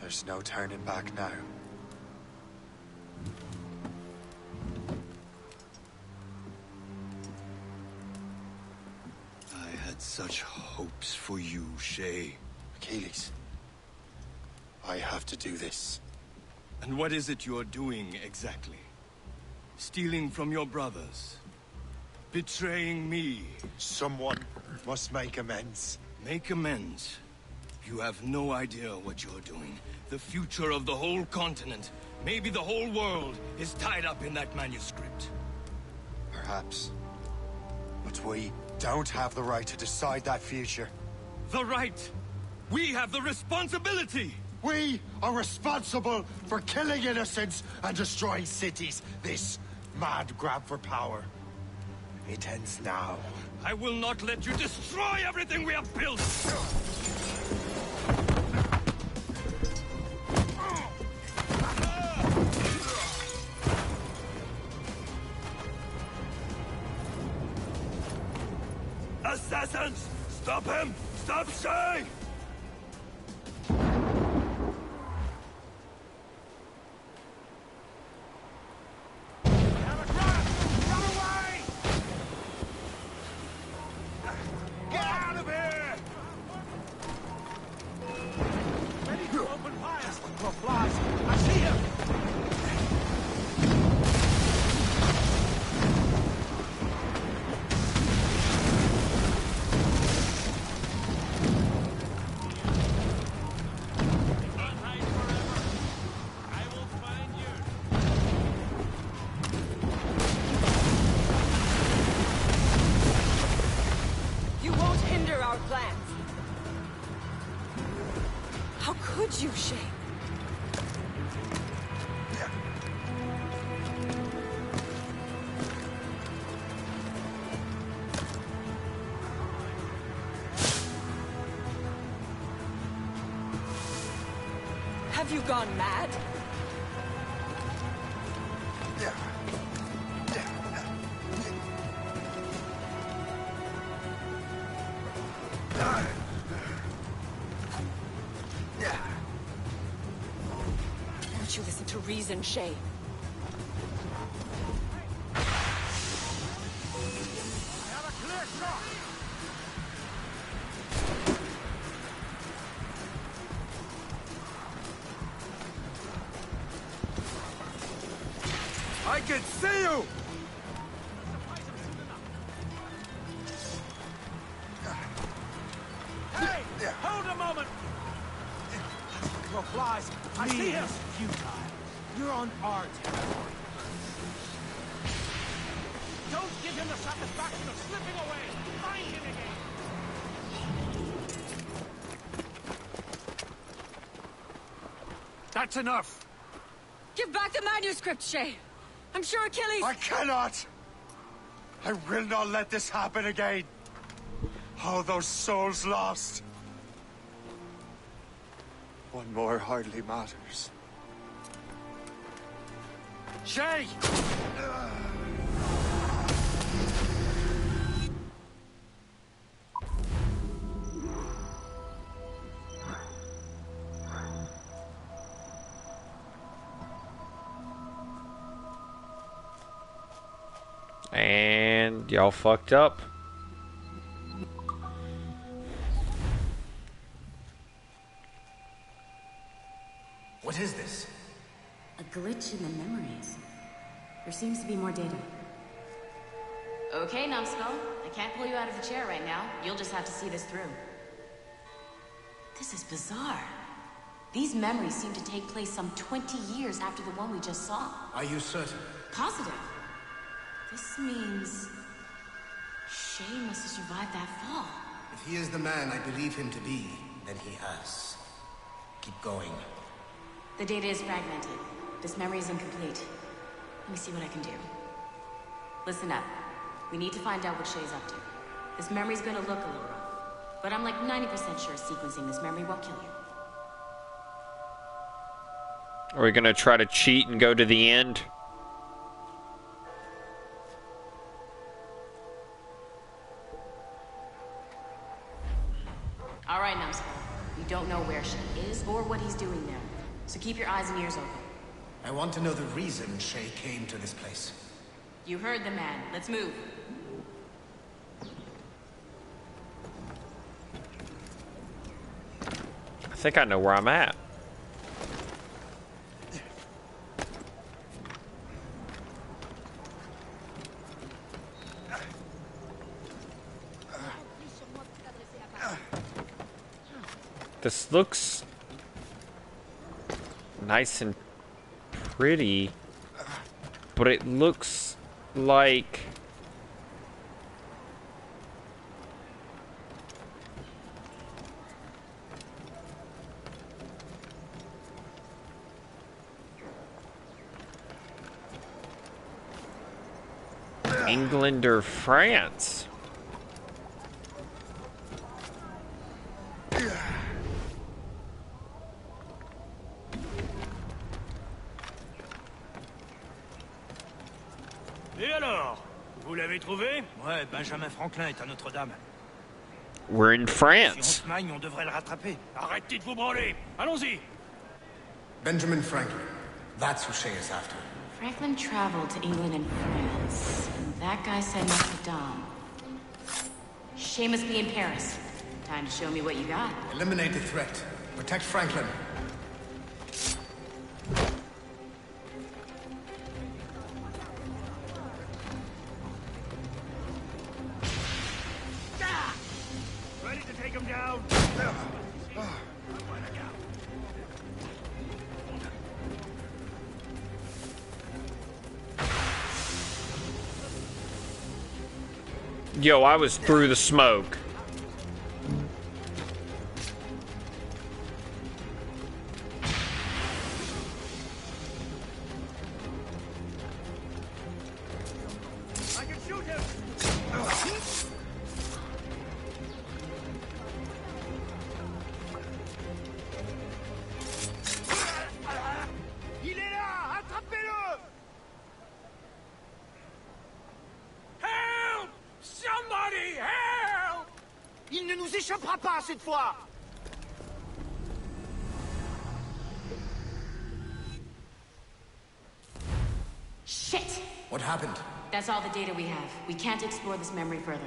There's no turning back now. I had such hopes for you, Shay. Achilles, I have to do this. And what is it you're doing, exactly? Stealing from your brothers? Betraying me? Someone must make amends. Make amends? You have no idea what you're doing. The future of the whole continent, maybe the whole world, is tied up in that manuscript. Perhaps. But we don't have the right to decide that future. The right! We have the responsibility! We are responsible for killing innocents and destroying cities. This mad grab for power. It ends now. I will not let you destroy everything we have built! Assassins! Stop him! Stop Shay! Get out of here! Ready to open fire! As the crow flies, I see him! You won't hinder our plans. How could you, Shay? Have you gone mad? Won't you listen to reason, Shay? I can see you! Hey! Hold a moment! As the crow flies, I see him! Futile. You're on our territory. Don't give him the satisfaction of slipping away! Find him again! That's enough! Give back the manuscript, Shay! I'm sure Achilles... I cannot! I will not let this happen again! All those souls lost! One more hardly matters. Shay! And y'all fucked up. What is this? A glitch in the memories. There seems to be more data. Okay, Numbskull. I can't pull you out of the chair right now. You'll just have to see this through. This is bizarre. These memories seem to take place some 20 years after the one we just saw. Are you certain? Positive. This means... Shay must have survived that fall. If he is the man I believe him to be, then he has. Keep going. The data is fragmented. This memory is incomplete. Let me see what I can do. Listen up. We need to find out what Shay's up to. This memory's gonna look a little rough, but I'm like 90% sure sequencing this memory won't kill you. Are we gonna try to cheat and go to the end? All right, Numbskull. We don't know where Shay is or what he's doing there, so keep your eyes and ears open. I want to know the reason Shay came to this place. You heard the man. Let's move. I think I know where I'm at. This looks nice and pretty, but it looks like England or France. Et alors? Vous l'avez trouvé? Ouais, Benjamin Franklin est à Notre-Dame. We're in Si on France. se magne, on devrait le rattraper. Arrêtez de vous branler! Allons-y! Benjamin Franklin. That's who Shay is after. Franklin traveled to England and France. And that guy said Notre Dame. Shay must be in Paris. Time to show me what you got. Eliminate the threat. Protect Franklin. Ready to take him down? Yo, I was through the smoke. I can shoot him! Il est là! Attrapez-le! Help! Somebody help! Il ne nous échappera pas cette fois! Shit! What happened? That's all the data we have. We can't explore this memory further.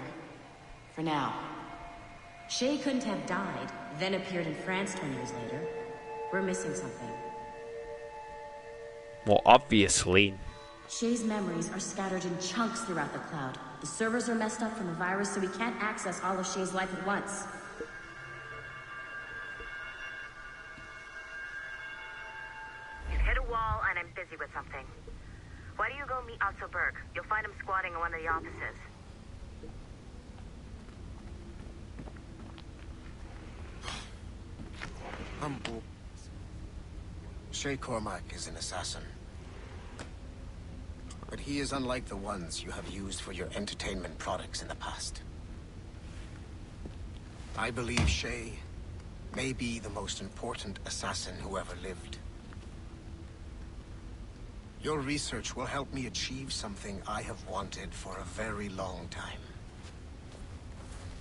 For now. Shay couldn't have died, then appeared in France 20 years later. We're missing something. Well, obviously. Shay's memories are scattered in chunks throughout the cloud. The servers are messed up from the virus, so we can't access all of Shay's life at once. You've hit a wall, and I'm busy with something. Why don't you go meet Otto Berg? You'll find him squatting in one of the offices. Shay Cormac is an assassin. But he is unlike the ones you have used for your entertainment products in the past. I believe Shay may be the most important assassin who ever lived. Your research will help me achieve something I have wanted for a very long time.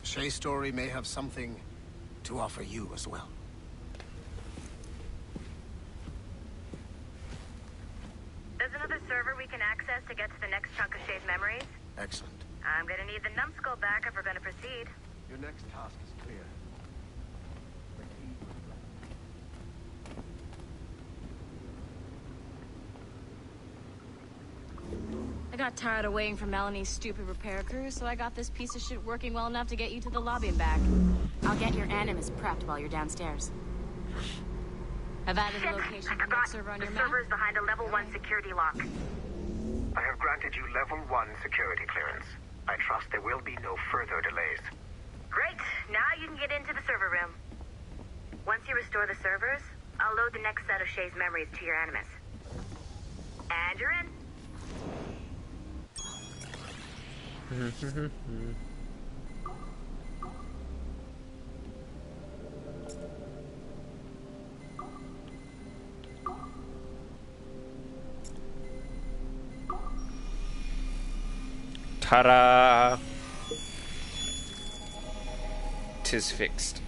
Shay's story may have something to offer you as well. There's another server we can access to get to the next chunk of Shay's memories. Excellent. I'm gonna need the numbskull back if we're gonna proceed. Your next task is clear. got tired of waiting for Melanie's stupid repair crew, so I got this piece of shit working well enough to get you to the lobby and back. I'll get your animus prepped while you're downstairs. I've added a location for the server on your map. The server's behind a level 1 security lock. I have granted you level 1 security clearance. I trust there will be no further delays. Great. Now you can get into the server room. Once you restore the servers, I'll load the next set of Shay's memories to your animus. And you're in. Ta-da! 'Tis fixed.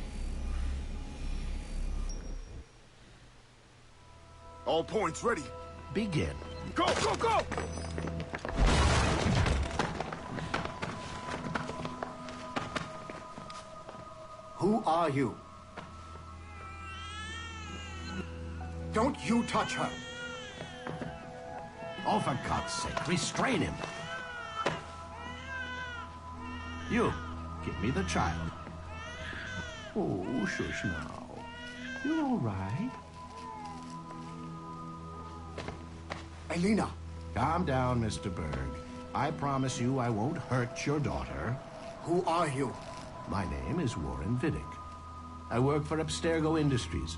All points ready. Begin. Go, go, go! Who are you? Don't you touch her! Oh, for God's sake, restrain him. You, give me the child. Oh, shush now. You're all right. Elena! Calm down, Mr. Berg. I promise you I won't hurt your daughter. Who are you? My name is Warren Vidic. I work for Abstergo Industries.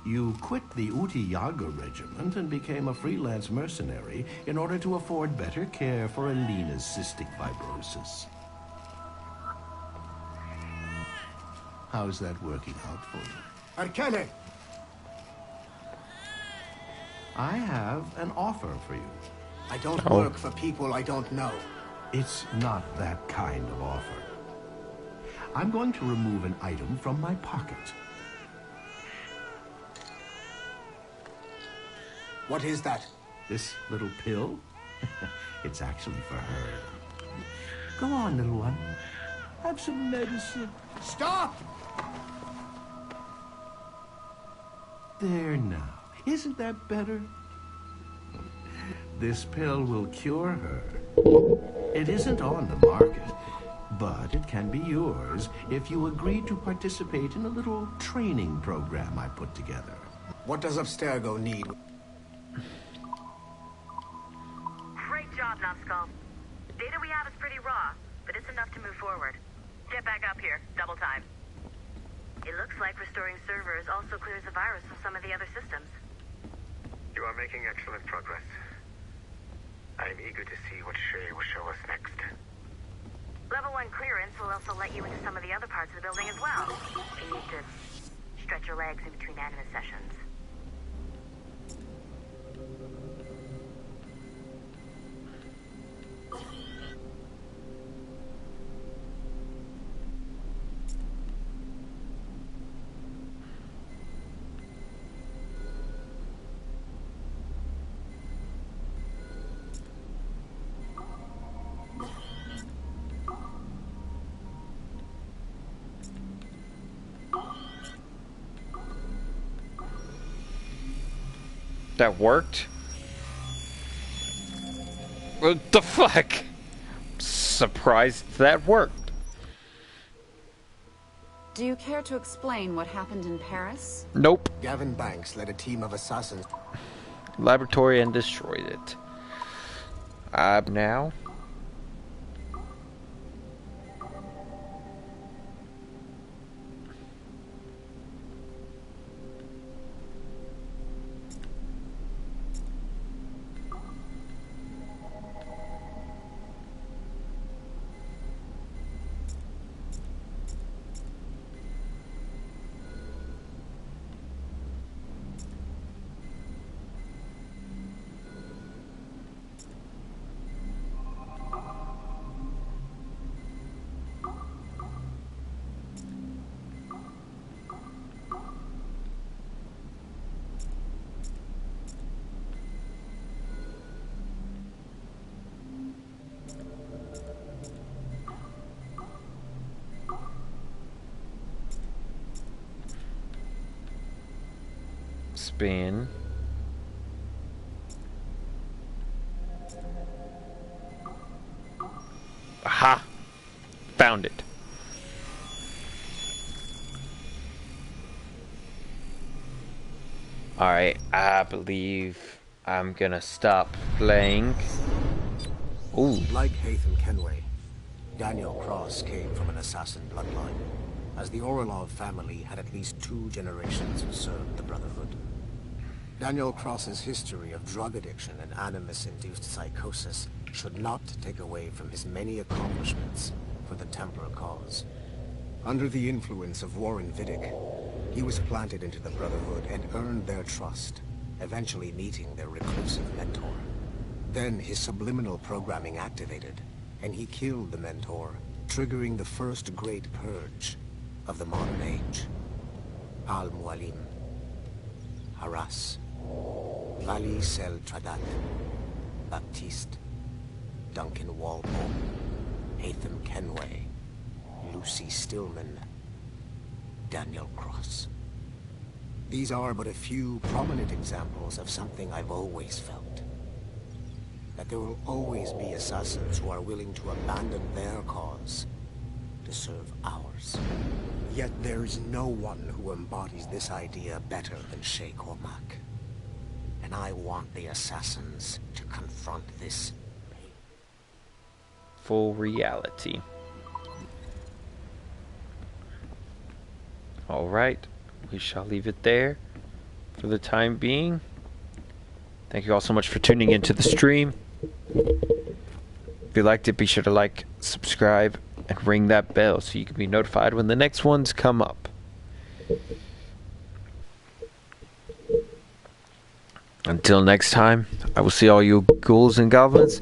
You quit the Uti Yaga regiment and became a freelance mercenary in order to afford better care for Alina's cystic fibrosis. How's that working out for you? Arkele! I have an offer for you. I don't work for people I don't know. It's not that kind of offer. I'm going to remove an item from my pocket. What is that? This little pill? It's actually for her. Go on, little one. Have some medicine. Stop! There now. Isn't that better? This pill will cure her. It isn't on the market, but it can be yours if you agree to participate in a little training program I put together. What does Abstergo need? Great job, Numbskull. The data we have is pretty raw, but it's enough to move forward. Get back up here. Double time. It looks like restoring servers also clears the virus from some of the other systems. You are making excellent progress. I am eager to see what Shay will show us next. Level 1 clearance will also let you into some of the other parts of the building as well. You need to stretch your legs in between animus sessions. That worked? What the fuck? Surprised that worked. Do you care to explain what happened in Paris? Nope. Gavin Banks led a team of assassins. Laboratory and destroyed it. Now? Spin. found it. Alright, I believe I'm gonna stop playing. Ooh. Like Haytham Kenway, Daniel Cross came from an assassin bloodline, as the Orlov family had at least 2 generations who served the Brotherhood. Daniel Cross's history of drug addiction and animus-induced psychosis should not take away from his many accomplishments for the Templar cause. Under the influence of Warren Vidic, he was planted into the Brotherhood and earned their trust, eventually meeting their reclusive mentor. Then his subliminal programming activated, and he killed the mentor, triggering the first great purge of the modern age. Al-Mualim, Haras, Vali Sel Tradat, Baptiste, Duncan Walpole, Haytham Kenway, Lucy Stillman, Daniel Cross. These are but a few prominent examples of something I've always felt. That there will always be assassins who are willing to abandon their cause to serve ours. Yet there is no one who embodies this idea better than Shay Cormac. And I want the assassins to confront this full reality. Alright, we shall leave it there for the time being. Thank you all so much for tuning into the stream. If you liked it, be sure to like, subscribe, and ring that bell so you can be notified when the next ones come up. Until next time, I will see all you ghouls and goblins